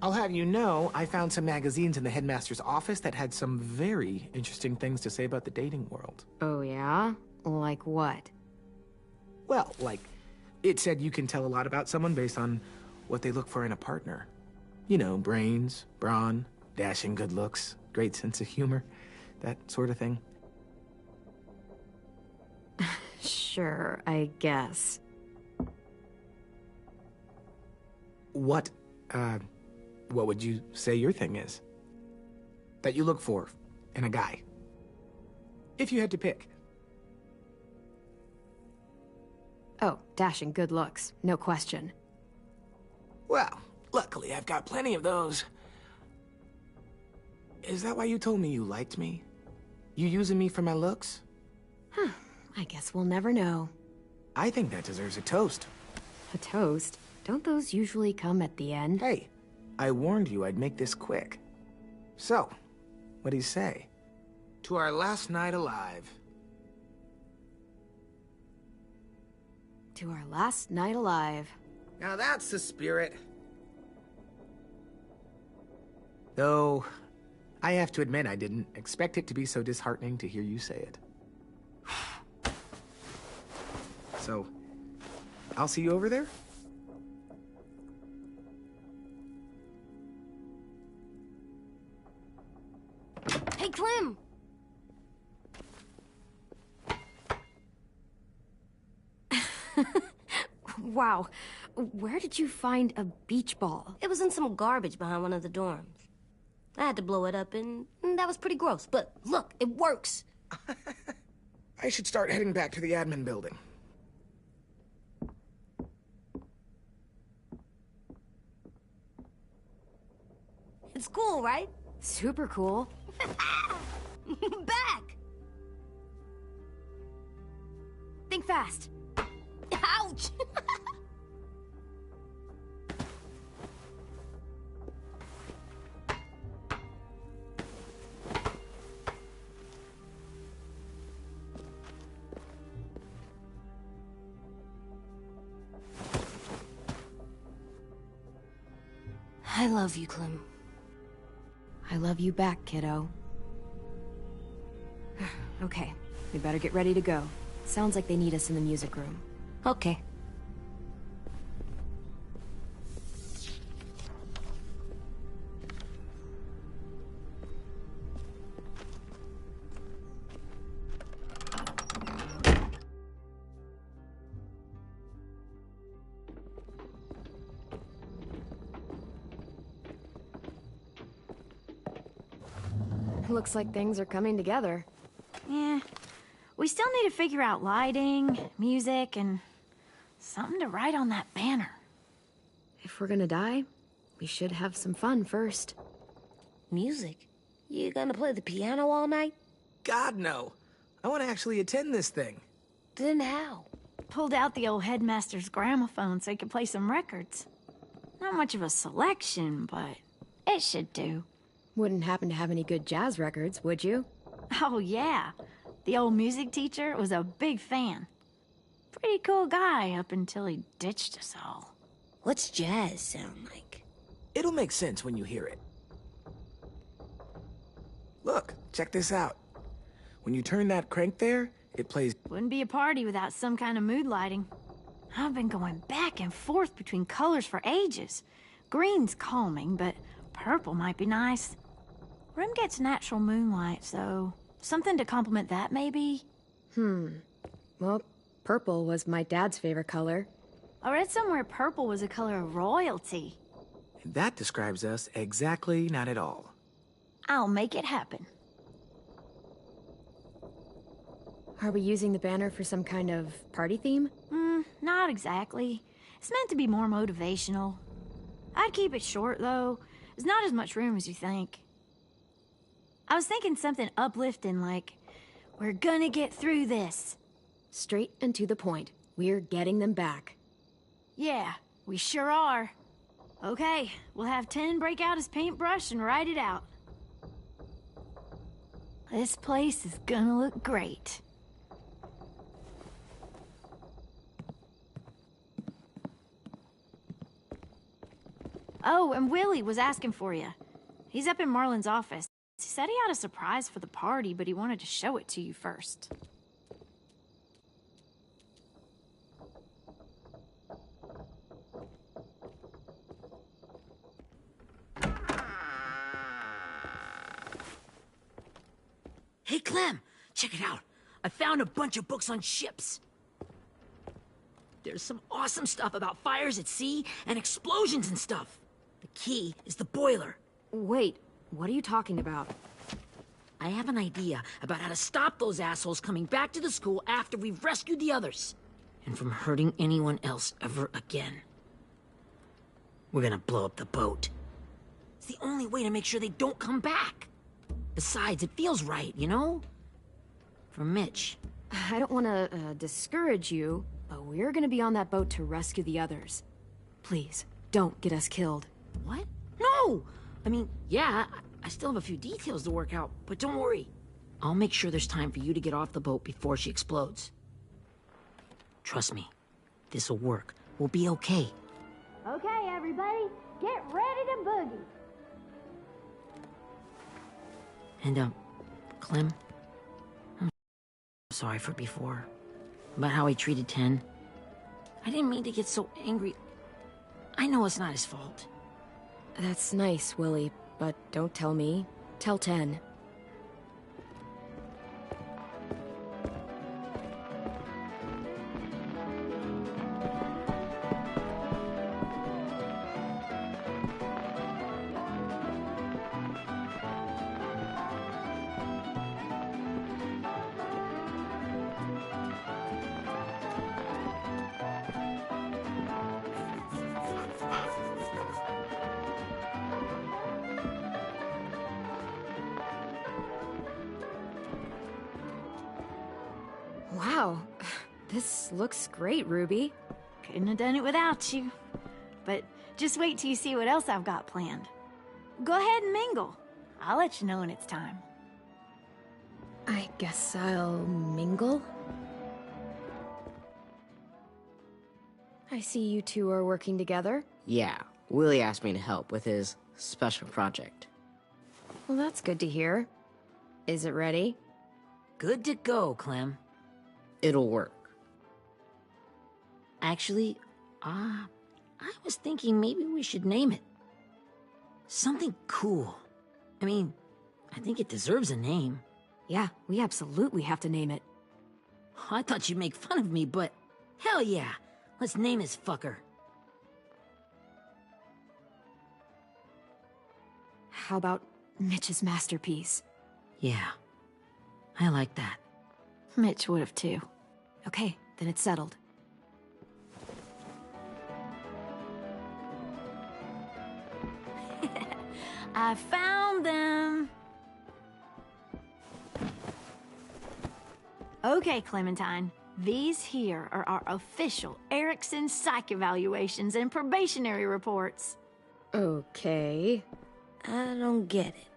I'll have you know, I found some magazines in the headmaster's office that had some very interesting things to say about the dating world. Oh, yeah? Like what? Well, like, it said you can tell a lot about someone based on what they look for in a partner. You know, brains, brawn, dashing good looks, great sense of humor, that sort of thing. Sure, I guess. What would you say your thing is? That you look for in a guy? If you had to pick. Oh, dashing good looks, no question. Well, luckily I've got plenty of those. Is that why you told me you liked me? You using me for my looks? Huh, I guess we'll never know. I think that deserves a toast. A toast? Don't those usually come at the end? Hey, I warned you I'd make this quick. So, what do you say? To our last night alive. to our last night alive. Now that's the spirit. Though, I have to admit I didn't expect it to be so disheartening to hear you say it. So, I'll see you over there? Hey, Clem! Wow, where did you find a beach ball? It was in some garbage behind one of the dorms. I had to blow it up, and that was pretty gross. But look, it works. I should start heading back to the admin building. It's cool, right? Super cool. Back! Think fast. Ouch! I love you, Clem. I love you back, kiddo. Okay, we better get ready to go. Sounds like they need us in the music room. Okay. Looks like things are coming together. Yeah. We still need to figure out lighting, music, and something to write on that banner. If we're gonna die, we should have some fun first. Music? You gonna play the piano all night? God, no. I want to actually attend this thing. Then how? Pulled out the old headmaster's gramophone so he could play some records. Not much of a selection, but it should do. Wouldn't happen to have any good jazz records, would you? Oh, yeah. The old music teacher was a big fan. Pretty cool guy up until he ditched us all. What's jazz sound like? It'll make sense when you hear it. Look, check this out. When you turn that crank there, it plays... Wouldn't be a party without some kind of mood lighting. I've been going back and forth between colors for ages. Green's calming, but purple might be nice. Room gets natural moonlight, so something to complement that, maybe? Well, purple was my dad's favorite color. I read somewhere purple was a color of royalty. That describes us exactly not at all. I'll make it happen. Are we using the banner for some kind of party theme? Not exactly. It's meant to be more motivational. I'd keep it short, though. There's not as much room as you think. I was thinking something uplifting like, we're gonna get through this. Straight and to the point. We're getting them back. Yeah, we sure are. Okay, we'll have 10 break out his paintbrush and write it out. This place is gonna look great. Oh, and Willie was asking for you. He's up in Marlin's office. He said he had a surprise for the party, but he wanted to show it to you first. Hey, Clem, check it out. I found a bunch of books on ships. There's some awesome stuff about fires at sea and explosions and stuff. The key is the boiler. Wait, what are you talking about? I have an idea about how to stop those assholes coming back to the school after we've rescued the others. And from hurting anyone else ever again. We're gonna blow up the boat. It's the only way to make sure they don't come back. Besides, it feels right, you know? For Mitch. I don't want to discourage you, but we're gonna be on that boat to rescue the others. Please, don't get us killed. What? No! I mean, yeah, I still have a few details to work out, but don't worry. I'll make sure there's time for you to get off the boat before she explodes. Trust me, This'll work. We'll be okay. Okay, everybody, get ready to boogie. And, Clem, I'm sorry for before. About how he treated Ten. I didn't mean to get so angry. I know it's not his fault. That's nice, Willie, but don't tell me. Tell 10. Wow, this looks great, Ruby. Couldn't have done it without you. But just wait till you see what else I've got planned. Go ahead and mingle. I'll let you know when it's time. I guess I'll mingle? I see you two are working together. Yeah, Willie asked me to help with his special project. Well, that's good to hear. Is it ready? Good to go, Clem. It'll work. Actually, I was thinking maybe we should name it. Something cool. I mean, I think it deserves a name. Yeah, we absolutely have to name it. I thought you'd make fun of me, but hell yeah. Let's name this fucker. How about Mitch's masterpiece? Yeah, I like that. Mitch would have too. Okay, then it's settled. I found them. Okay, Clementine. These here are our official Erickson psych evaluations and probationary reports. Okay. I don't get it.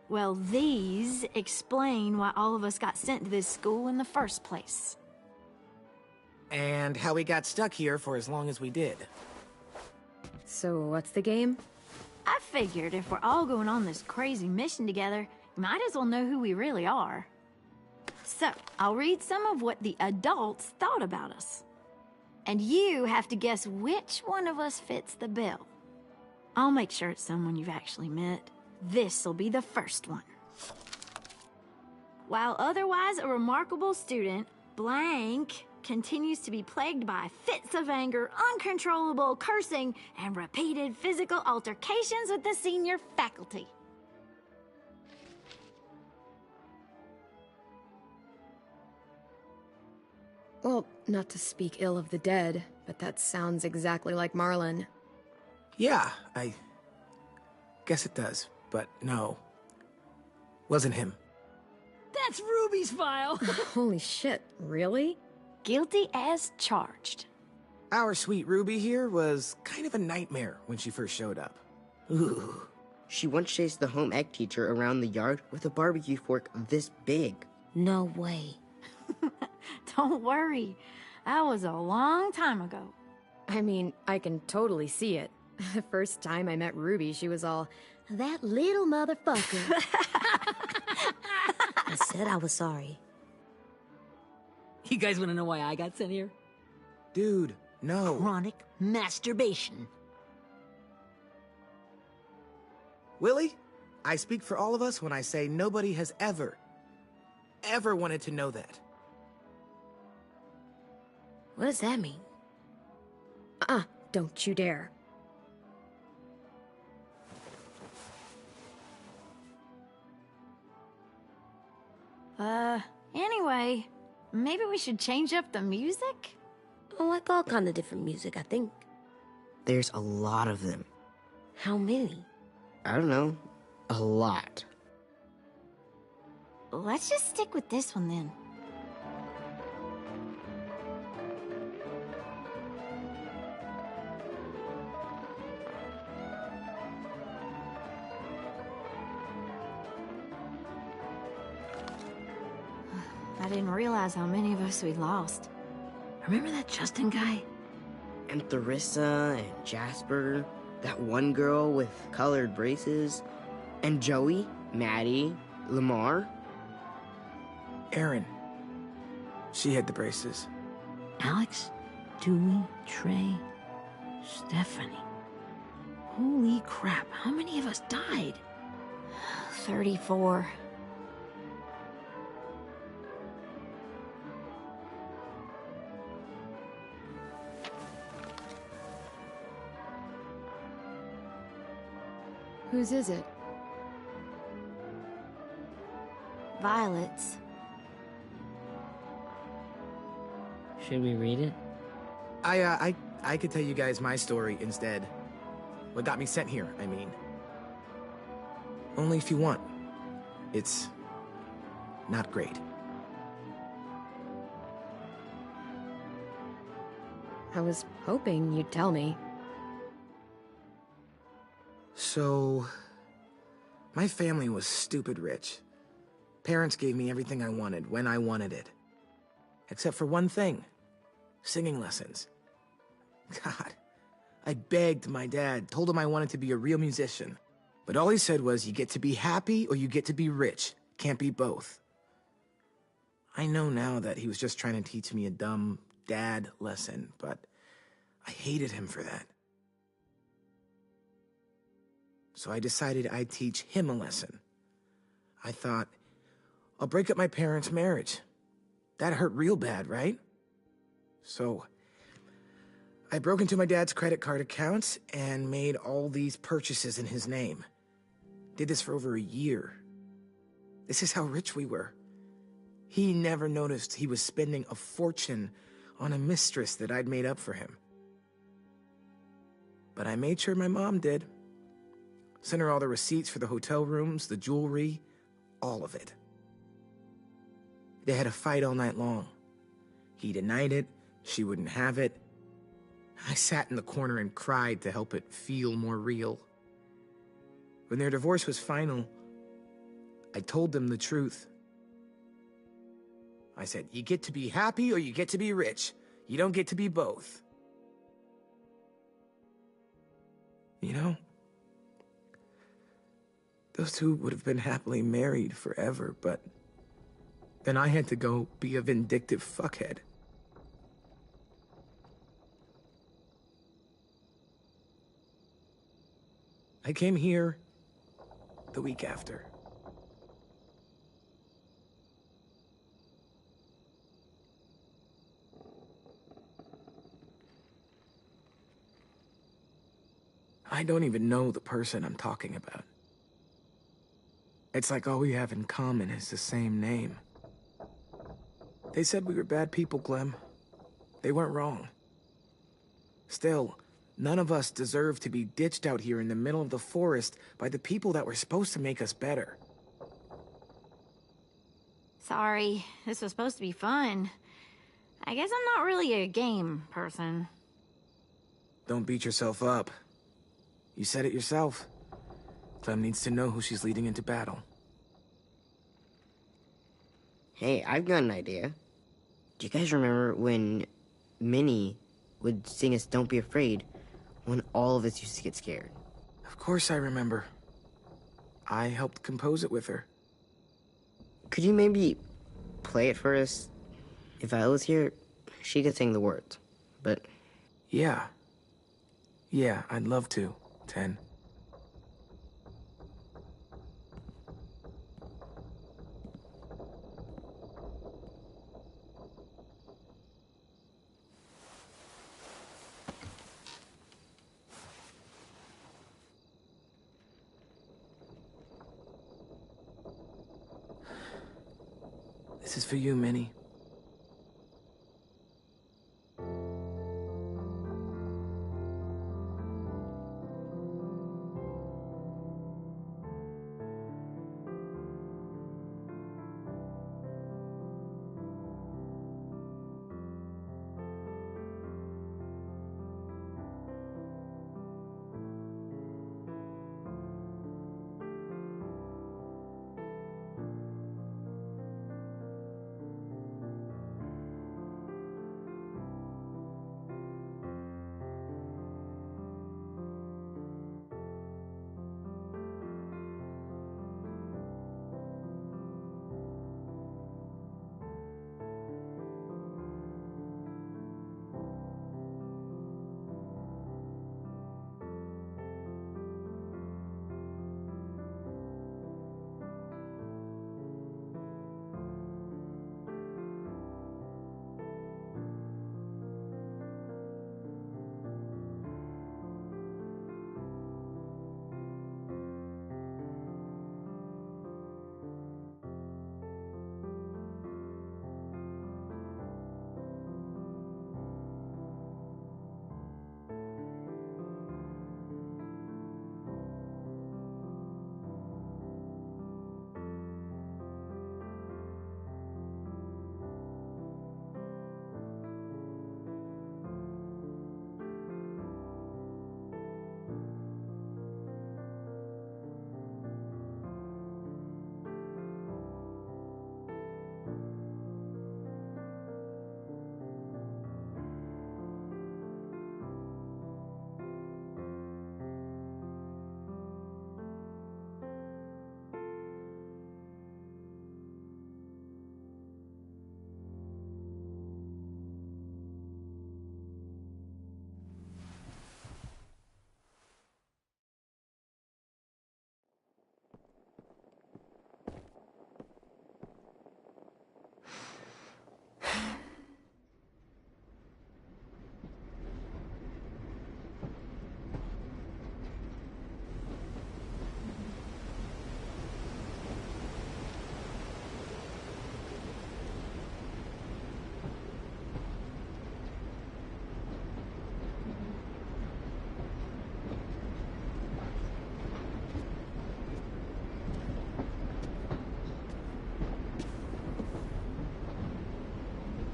Well, these explain why all of us got sent to this school in the first place. And how we got stuck here for as long as we did. So what's the game? I figured if we're all going on this crazy mission together, you might as well know who we really are. So, I'll read some of what the adults thought about us. And you have to guess which one of us fits the bill. I'll make sure it's someone you've actually met. This'll be the first one. While otherwise a remarkable student, blank continues to be plagued by fits of anger, uncontrollable cursing, and repeated physical altercations with the senior faculty. Well, not to speak ill of the dead, but that sounds exactly like Marlon. Yeah, I guess it does, but no. Wasn't him. That's Ruby's file! Holy shit, really? Guilty as charged. Our sweet Ruby here was kind of a nightmare when she first showed up. Ooh. She once chased the home ec teacher around the yard with a barbecue fork this big. No way. Don't worry. That was a long time ago. I mean, I can totally see it. The first time I met Ruby, she was all, "That little motherfucker." I said I was sorry. You guys want to know why I got sent here? Dude, no. Chronic masturbation. Willie, I speak for all of us when I say nobody has ever wanted to know that. What does that mean? Don't you dare. Anyway, maybe we should change up the music? I like all kind of different music, I think. There's a lot of them. How many? I don't know. A lot. Let's just stick with this one then. I didn't realize how many of us we'd lost. Remember that Justin guy? and Theresa and Jasper, that one girl with colored braces, and Joey, Maddie, Lamar. Erin. She had the braces. Alex, Dewey, Trey, Stephanie. Holy crap, how many of us died? 34. Whose is it? Violet's. Should we read it? I could tell you guys my story instead. What got me sent here, I mean. Only if you want. It's not great. I was hoping you'd tell me. So, my family was stupid rich. Parents gave me everything I wanted when I wanted it. Except for one thing. Singing lessons. God, I begged my dad, told him I wanted to be a real musician. But all he said was, you get to be happy or you get to be rich. Can't be both. I know now that he was just trying to teach me a dumb dad lesson, but I hated him for that. So I decided I'd teach him a lesson. I thought, I'll break up my parents' marriage. That hurt real bad, right? So I broke into my dad's credit card accounts and made all these purchases in his name. Did this for over a year. This is how rich we were. He never noticed he was spending a fortune on a mistress that I'd made up for him. But I made sure my mom did. Sent her all the receipts for the hotel rooms, the jewelry, all of it. They had a fight all night long. He denied it, she wouldn't have it. I sat in the corner and cried to help it feel more real. When their divorce was final, I told them the truth. I said, you get to be happy or you get to be rich. You don't get to be both. You know, those two would have been happily married forever, but then I had to go be a vindictive fuckhead. I came here the week after. I don't even know the person I'm talking about. It's like all we have in common is the same name. They said we were bad people, Clem. They weren't wrong. Still, none of us deserve to be ditched out here in the middle of the forest by the people that were supposed to make us better. Sorry, this was supposed to be fun. I guess I'm not really a game person. Don't beat yourself up. You said it yourself. Clem needs to know who she's leading into battle. Hey, I've got an idea. Do you guys remember when Minnie would sing us Don't Be Afraid when all of us used to get scared? Of course I remember. I helped compose it with her. Could you maybe play it for us? If I was here, she could sing the words, but... Yeah. Yeah, I'd love to, 10. This is for you, Minnie.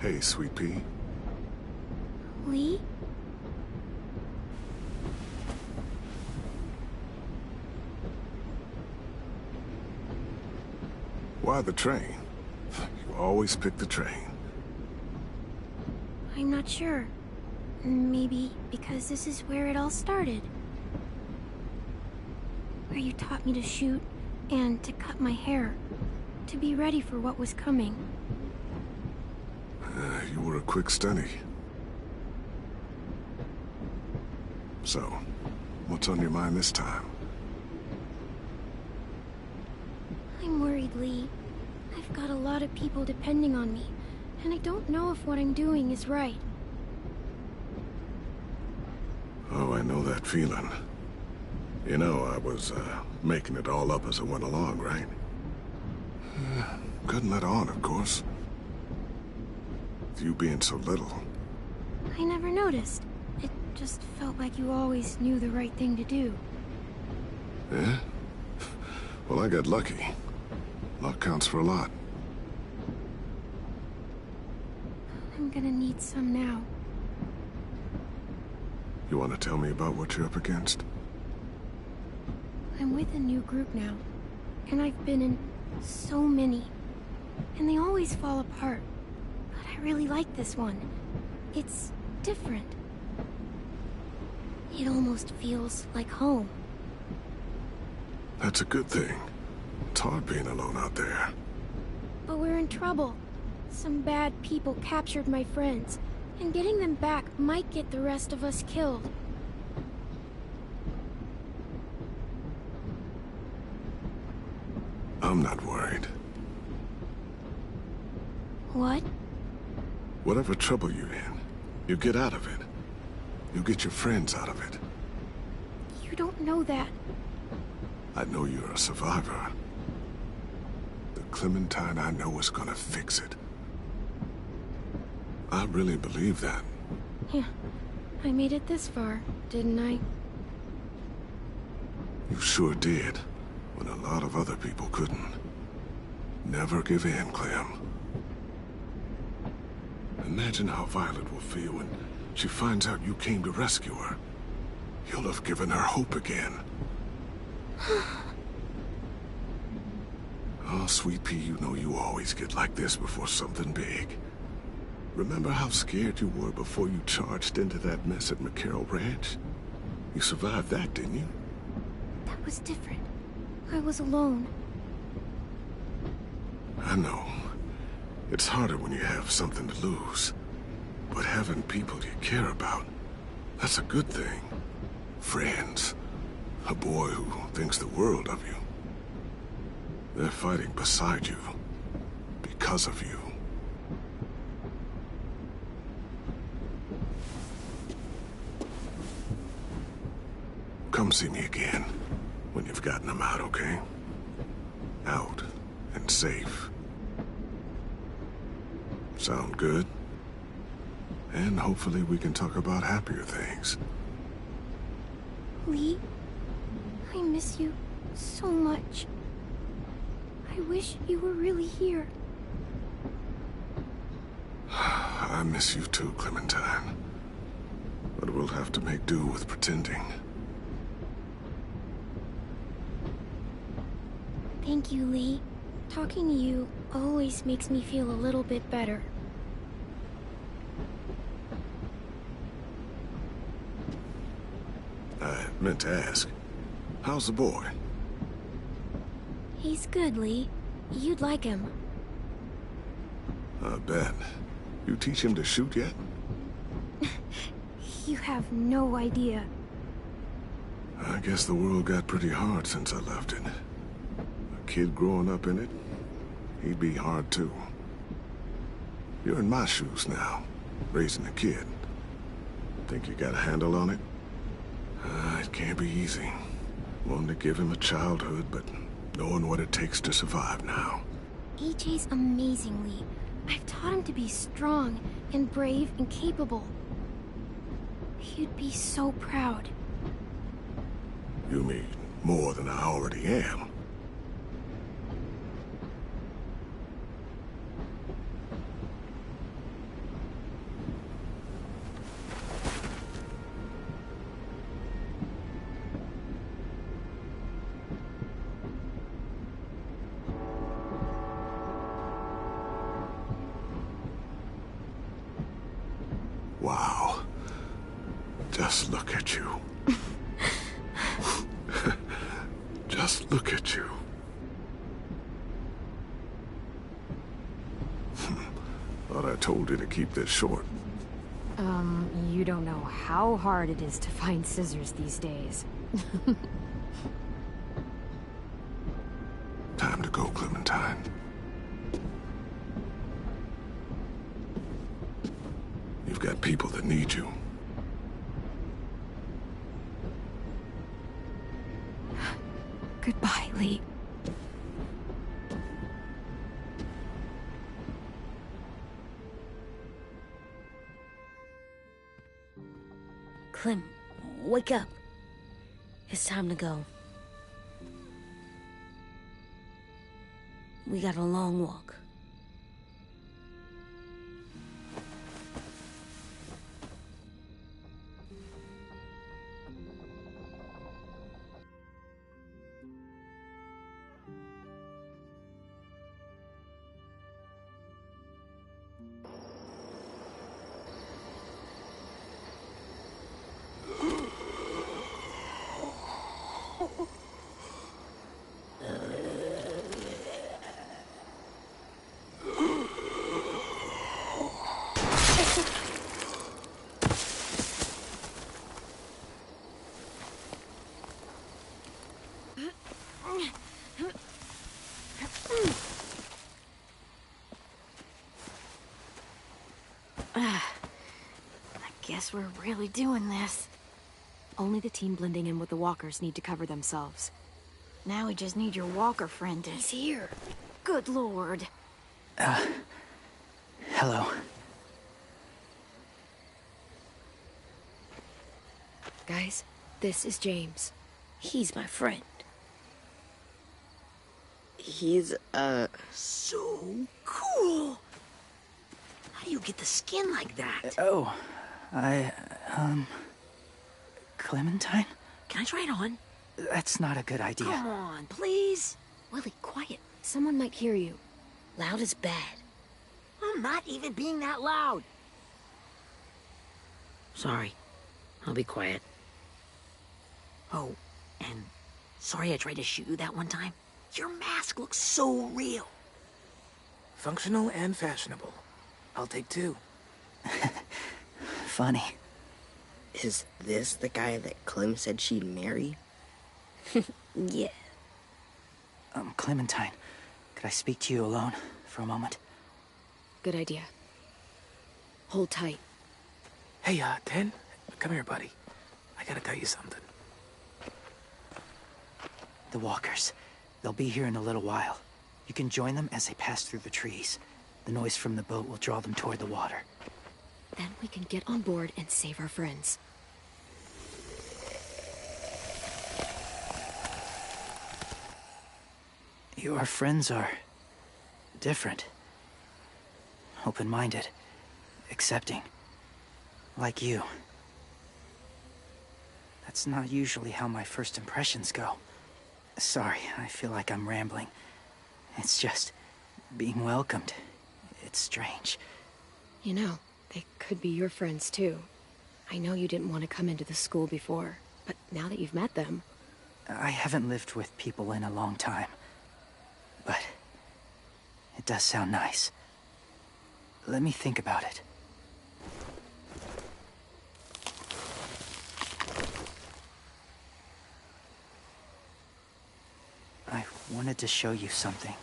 Hey, Sweet Pea. Lee? Why the train? You always pick the train. I'm not sure. Maybe because this is where it all started. Where you taught me to shoot and to cut my hair. To be ready for what was coming. You were a quick study. So, what's on your mind this time? I'm worried, Lee. I've got a lot of people depending on me, and I don't know if what I'm doing is right. Oh, I know that feeling. You know, I was, making it all up as I went along, right? Couldn't let on, of course. With you being so little. I never noticed. It just felt like you always knew the right thing to do. Yeah? Well, I got lucky. Luck counts for a lot. I'm gonna need some now. You want to tell me about what you're up against? I'm with a new group now, and I've been in so many, and they always fall apart. But I really like this one. It's different. It almost feels like home. That's a good thing. It's hard being alone out there. But we're in trouble. Some bad people captured my friends, and getting them back might get the rest of us killed. I'm not worried. What? Whatever trouble you're in, you get out of it. You get your friends out of it. You don't know that. I know you're a survivor. The Clementine I know is gonna fix it. I really believe that. Yeah, I made it this far, didn't I? You sure did, when a lot of other people couldn't. Never give in, Clem. Imagine how Violet will feel when she finds out you came to rescue her. You'll have given her hope again. Oh, Sweet Pea, you know you always get like this before something big. Remember how scared you were before you charged into that mess at McCarroll Ranch? You survived that, didn't you? That was different. I was alone. I know. It's harder when you have something to lose. But having people you care about, that's a good thing. Friends. A boy who thinks the world of you. They're fighting beside you. Because of you. Come see me again, when you've gotten them out, okay? Out and safe. Sound good? And hopefully we can talk about happier things. Lee, I miss you so much. I wish you were really here. I miss you too, Clementine. But we'll have to make do with pretending. Thank you, Lee. Talking to you always makes me feel a little bit better. I meant to ask, how's the boy? He's good, Lee. You'd like him. I bet. You teach him to shoot yet? You have no idea. I guess the world got pretty hard since I left it. A kid growing up in it, he'd be hard too. You're in my shoes now, raising a kid. Think you got a handle on it? It can't be easy. Wanting to give him a childhood, but knowing what it takes to survive now. AJ's amazing, Lee. I've taught him to be strong and brave and capable. He'd be so proud. You mean more than I already am? Just look at you. Just look at you. Thought I told you to keep this short. You don't know how hard it is to find scissors these days. Time to go, Clementine. You've got people that need you. Goodbye, Lee. Clem, wake up. It's time to go. We got a long walk. I guess we're really doing this. Only the team blending in with the walkers need to cover themselves. Now we just need your walker friend to... He's here. Good lord. Hello. Guys, this is James. He's my friend. He's, So cool! How do you get the skin like that? Clementine? Can I try it on? That's not a good idea. Come on, please. Willie, quiet. Someone might hear you. Loud is bad. I'm not even being that loud. Sorry. I'll be quiet. Oh, and sorry I tried to shoot you that one time. Your mask looks so real. Functional and fashionable. I'll take two. Funny. is this the guy that Clem said she'd marry? Yeah. Clementine, could I speak to you alone for a moment? Good idea. Hold tight. Hey, Ten, come here, buddy. I gotta tell you something. The walkers. They'll be here in a little while. You can join them as they pass through the trees. The noise from the boat will draw them toward the water. Then we can get on board and save our friends. Your friends are different. Open-minded. Accepting. Like you. That's not usually how my first impressions go. Sorry, I feel like I'm rambling. It's just being welcomed. It's strange. You know, they could be your friends too. I know you didn't want to come into the school before, but now that you've met them... I haven't lived with people in a long time. But it does sound nice. Let me think about it. I wanted to show you something.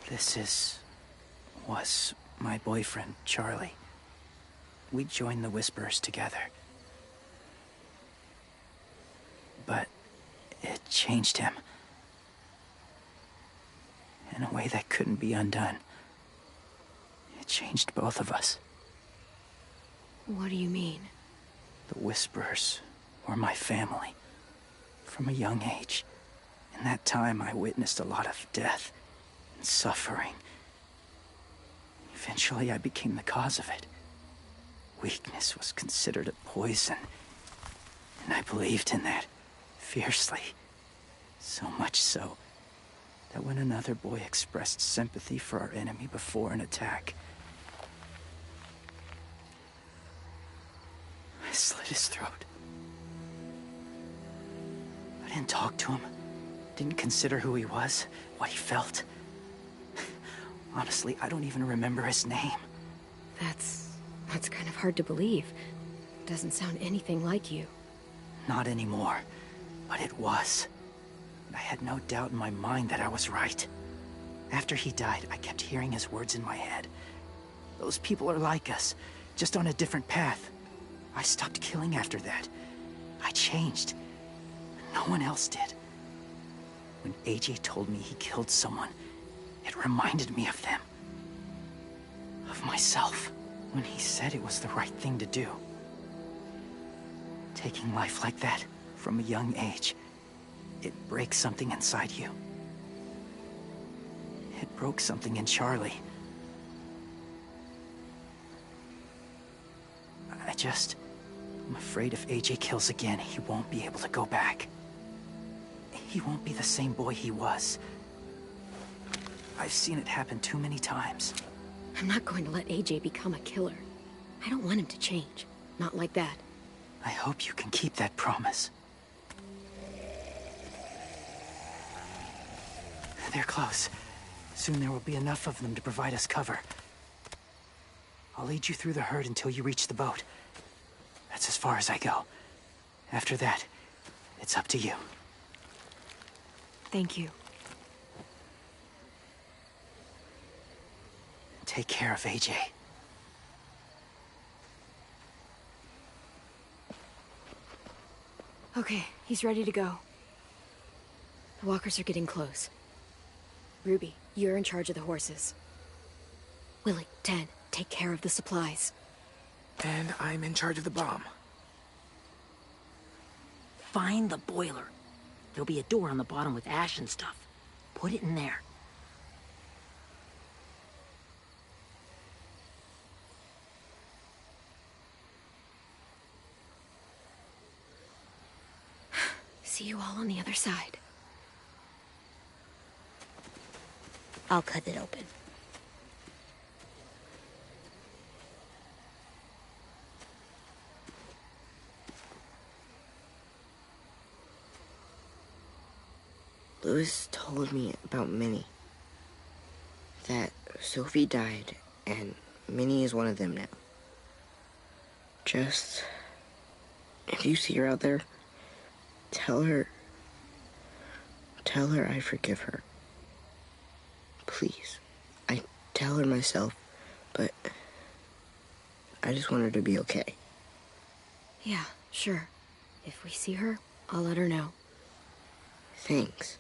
This was my boyfriend, Charlie. We joined the Whisperers together. But it changed him. In a way that couldn't be undone. It changed both of us. What do you mean? The Whisperers were my family. From a young age. In that time, I witnessed a lot of death and suffering. Eventually, I became the cause of it. Weakness was considered a poison. And I believed in that fiercely. So much so that when another boy expressed sympathy for our enemy before an attack, slit his throat. I didn't talk to him. Didn't consider who he was, what he felt. Honestly, I don't even remember his name. That's kind of hard to believe. Doesn't sound anything like you. Not anymore, but it was. I had no doubt in my mind that I was right. After he died, I kept hearing his words in my head. Those people are like us, just on a different path. I stopped killing after that. I changed. No one else did. When AJ told me he killed someone, it reminded me of them. Of myself. When he said it was the right thing to do. Taking life like that, from a young age, it breaks something inside you. It broke something in Charlie. I'm afraid if AJ kills again, he won't be able to go back. He won't be the same boy he was. I've seen it happen too many times. I'm not going to let AJ become a killer. I don't want him to change. Not like that. I hope you can keep that promise. They're close. Soon there will be enough of them to provide us cover. I'll lead you through the herd until you reach the boat. That's as far as I go. After that, it's up to you. Thank you. Take care of AJ. Okay, he's ready to go. The walkers are getting close. Ruby, you're in charge of the horses. Willie, Dan, take care of the supplies. And I'm in charge of the bomb. Find the boiler. There'll be a door on the bottom with ash and stuff. Put it in there. See you all on the other side. I'll cut it open. Louis told me about Minnie. That Sophie died, and Minnie is one of them now. Just... if you see her out there, tell her I forgive her. Please. I tell her myself, but I just want her to be okay. Yeah, sure. If we see her, I'll let her know. Thanks.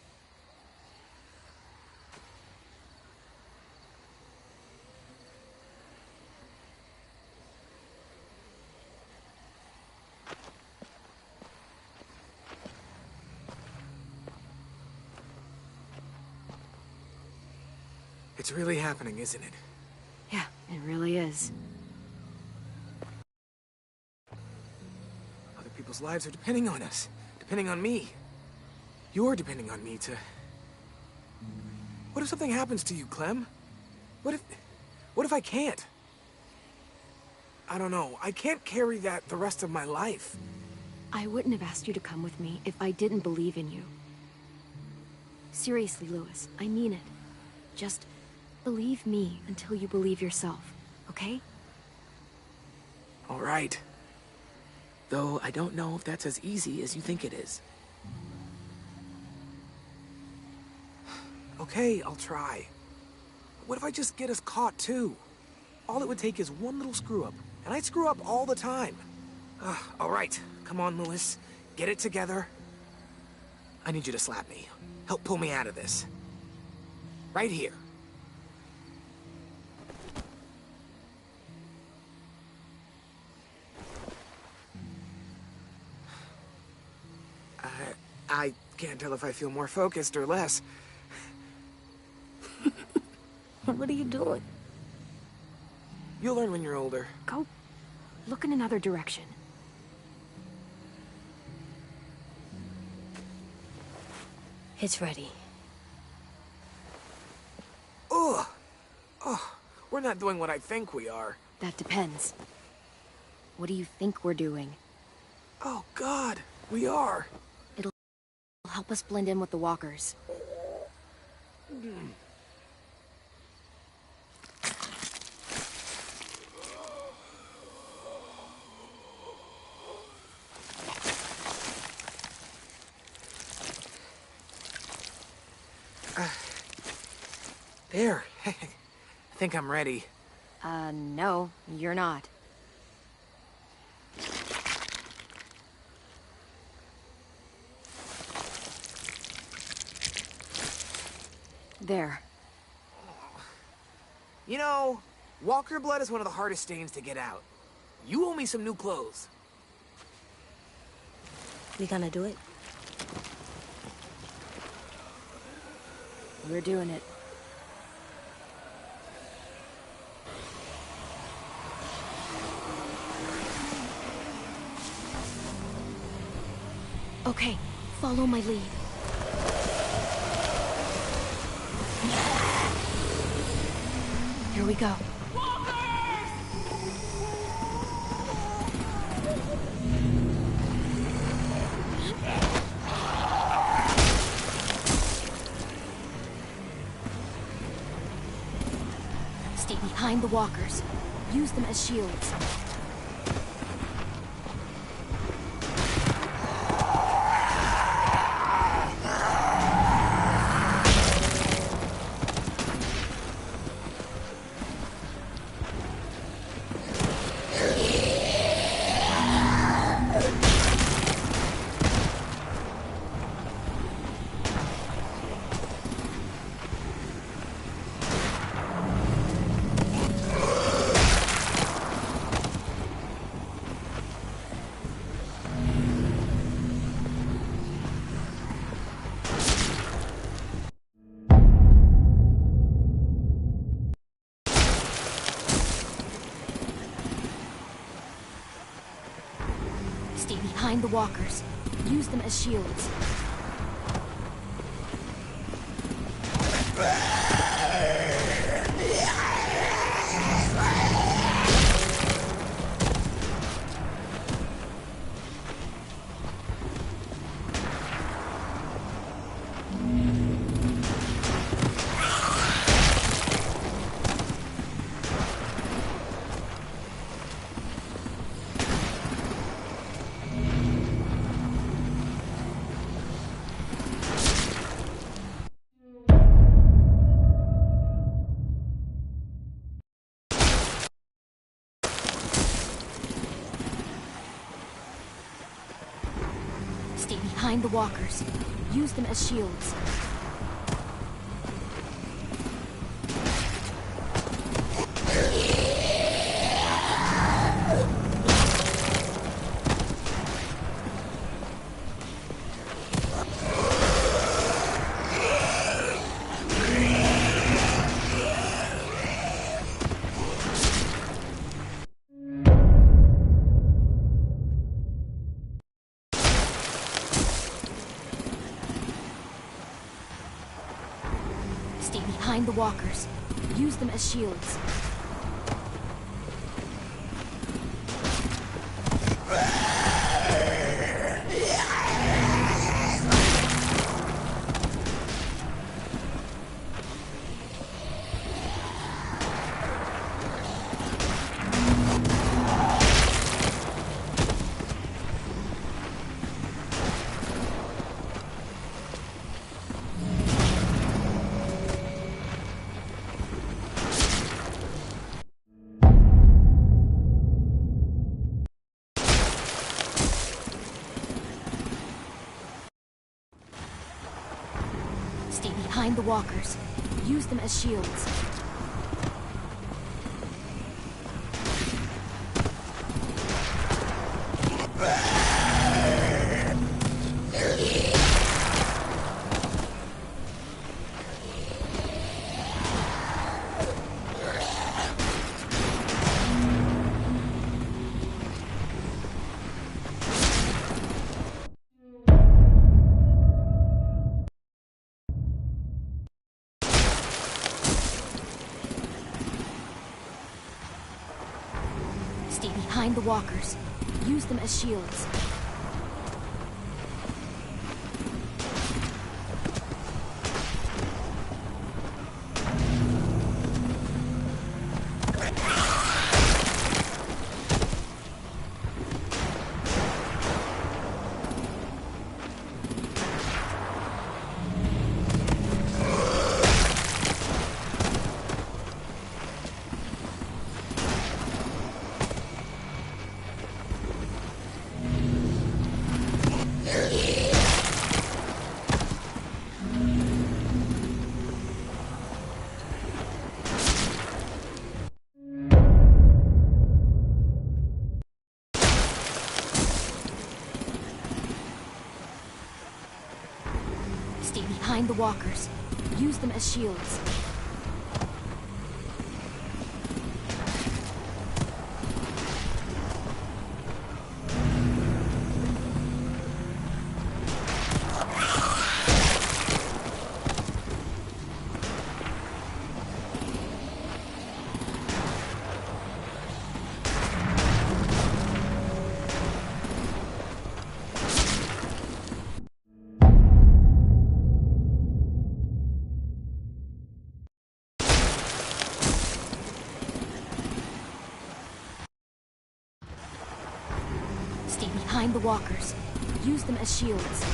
It's really happening, isn't it? Yeah, it really is. Other people's lives are depending on us. Depending on me. You're depending on me to... What if something happens to you, Clem? What if I can't? I don't know. I can't carry that the rest of my life. I wouldn't have asked you to come with me if I didn't believe in you. Seriously, Louis, I mean it. Just believe me until you believe yourself, okay? All right. Though I don't know if that's as easy as you think it is. Okay, I'll try. What if I just get us caught too? All it would take is one little screw-up, and I'd screw up all the time. All right, come on, Louis. Get it together. I need you to slap me. Help pull me out of this. Right here. I can't tell if I feel more focused or less. What are you doing? You'll learn when you're older. Go look in another direction. It's ready. Ugh! Oh, we're not doing what I think we are. That depends. What do you think we're doing? Oh, God, we are. It'll help us blend in with the walkers. There. I think I'm ready. No, you're not. There. You know, walker blood is one of the hardest stains to get out. You owe me some new clothes. We gonna do it? We're doing it. Okay, follow my lead. Here we go. Stay behind the walkers. Use them as shields. Stay behind the walkers. Use them as shields. Stay behind the walkers. Use them as shields. Stay behind the walkers. Use them as shields. Stay behind the walkers. Use them as shields. Stay behind the walkers. Use them as shields. behind the walkers. Use them as shields. Stay behind the walkers. Use them as shields.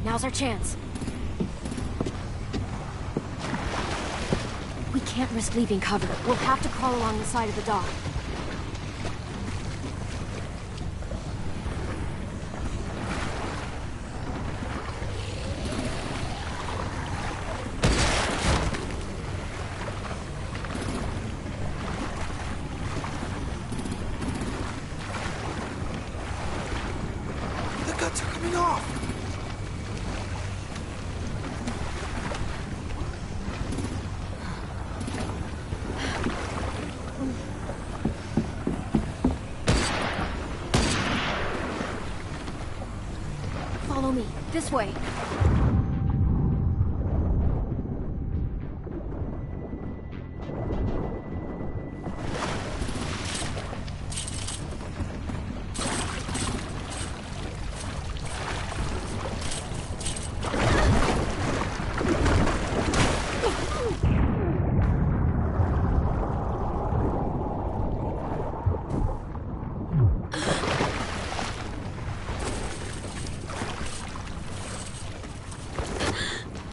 Now's our chance. We can't risk leaving cover. We'll have to crawl along the side of the dock. The guts are coming off! Follow me. This way.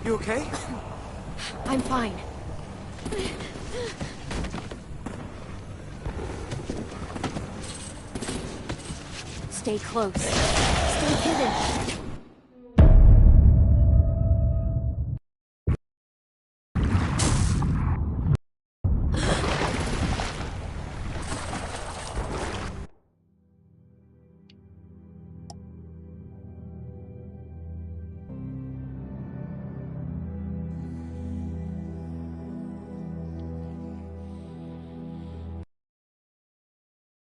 You okay? I'm fine. Stay close. Stay hidden.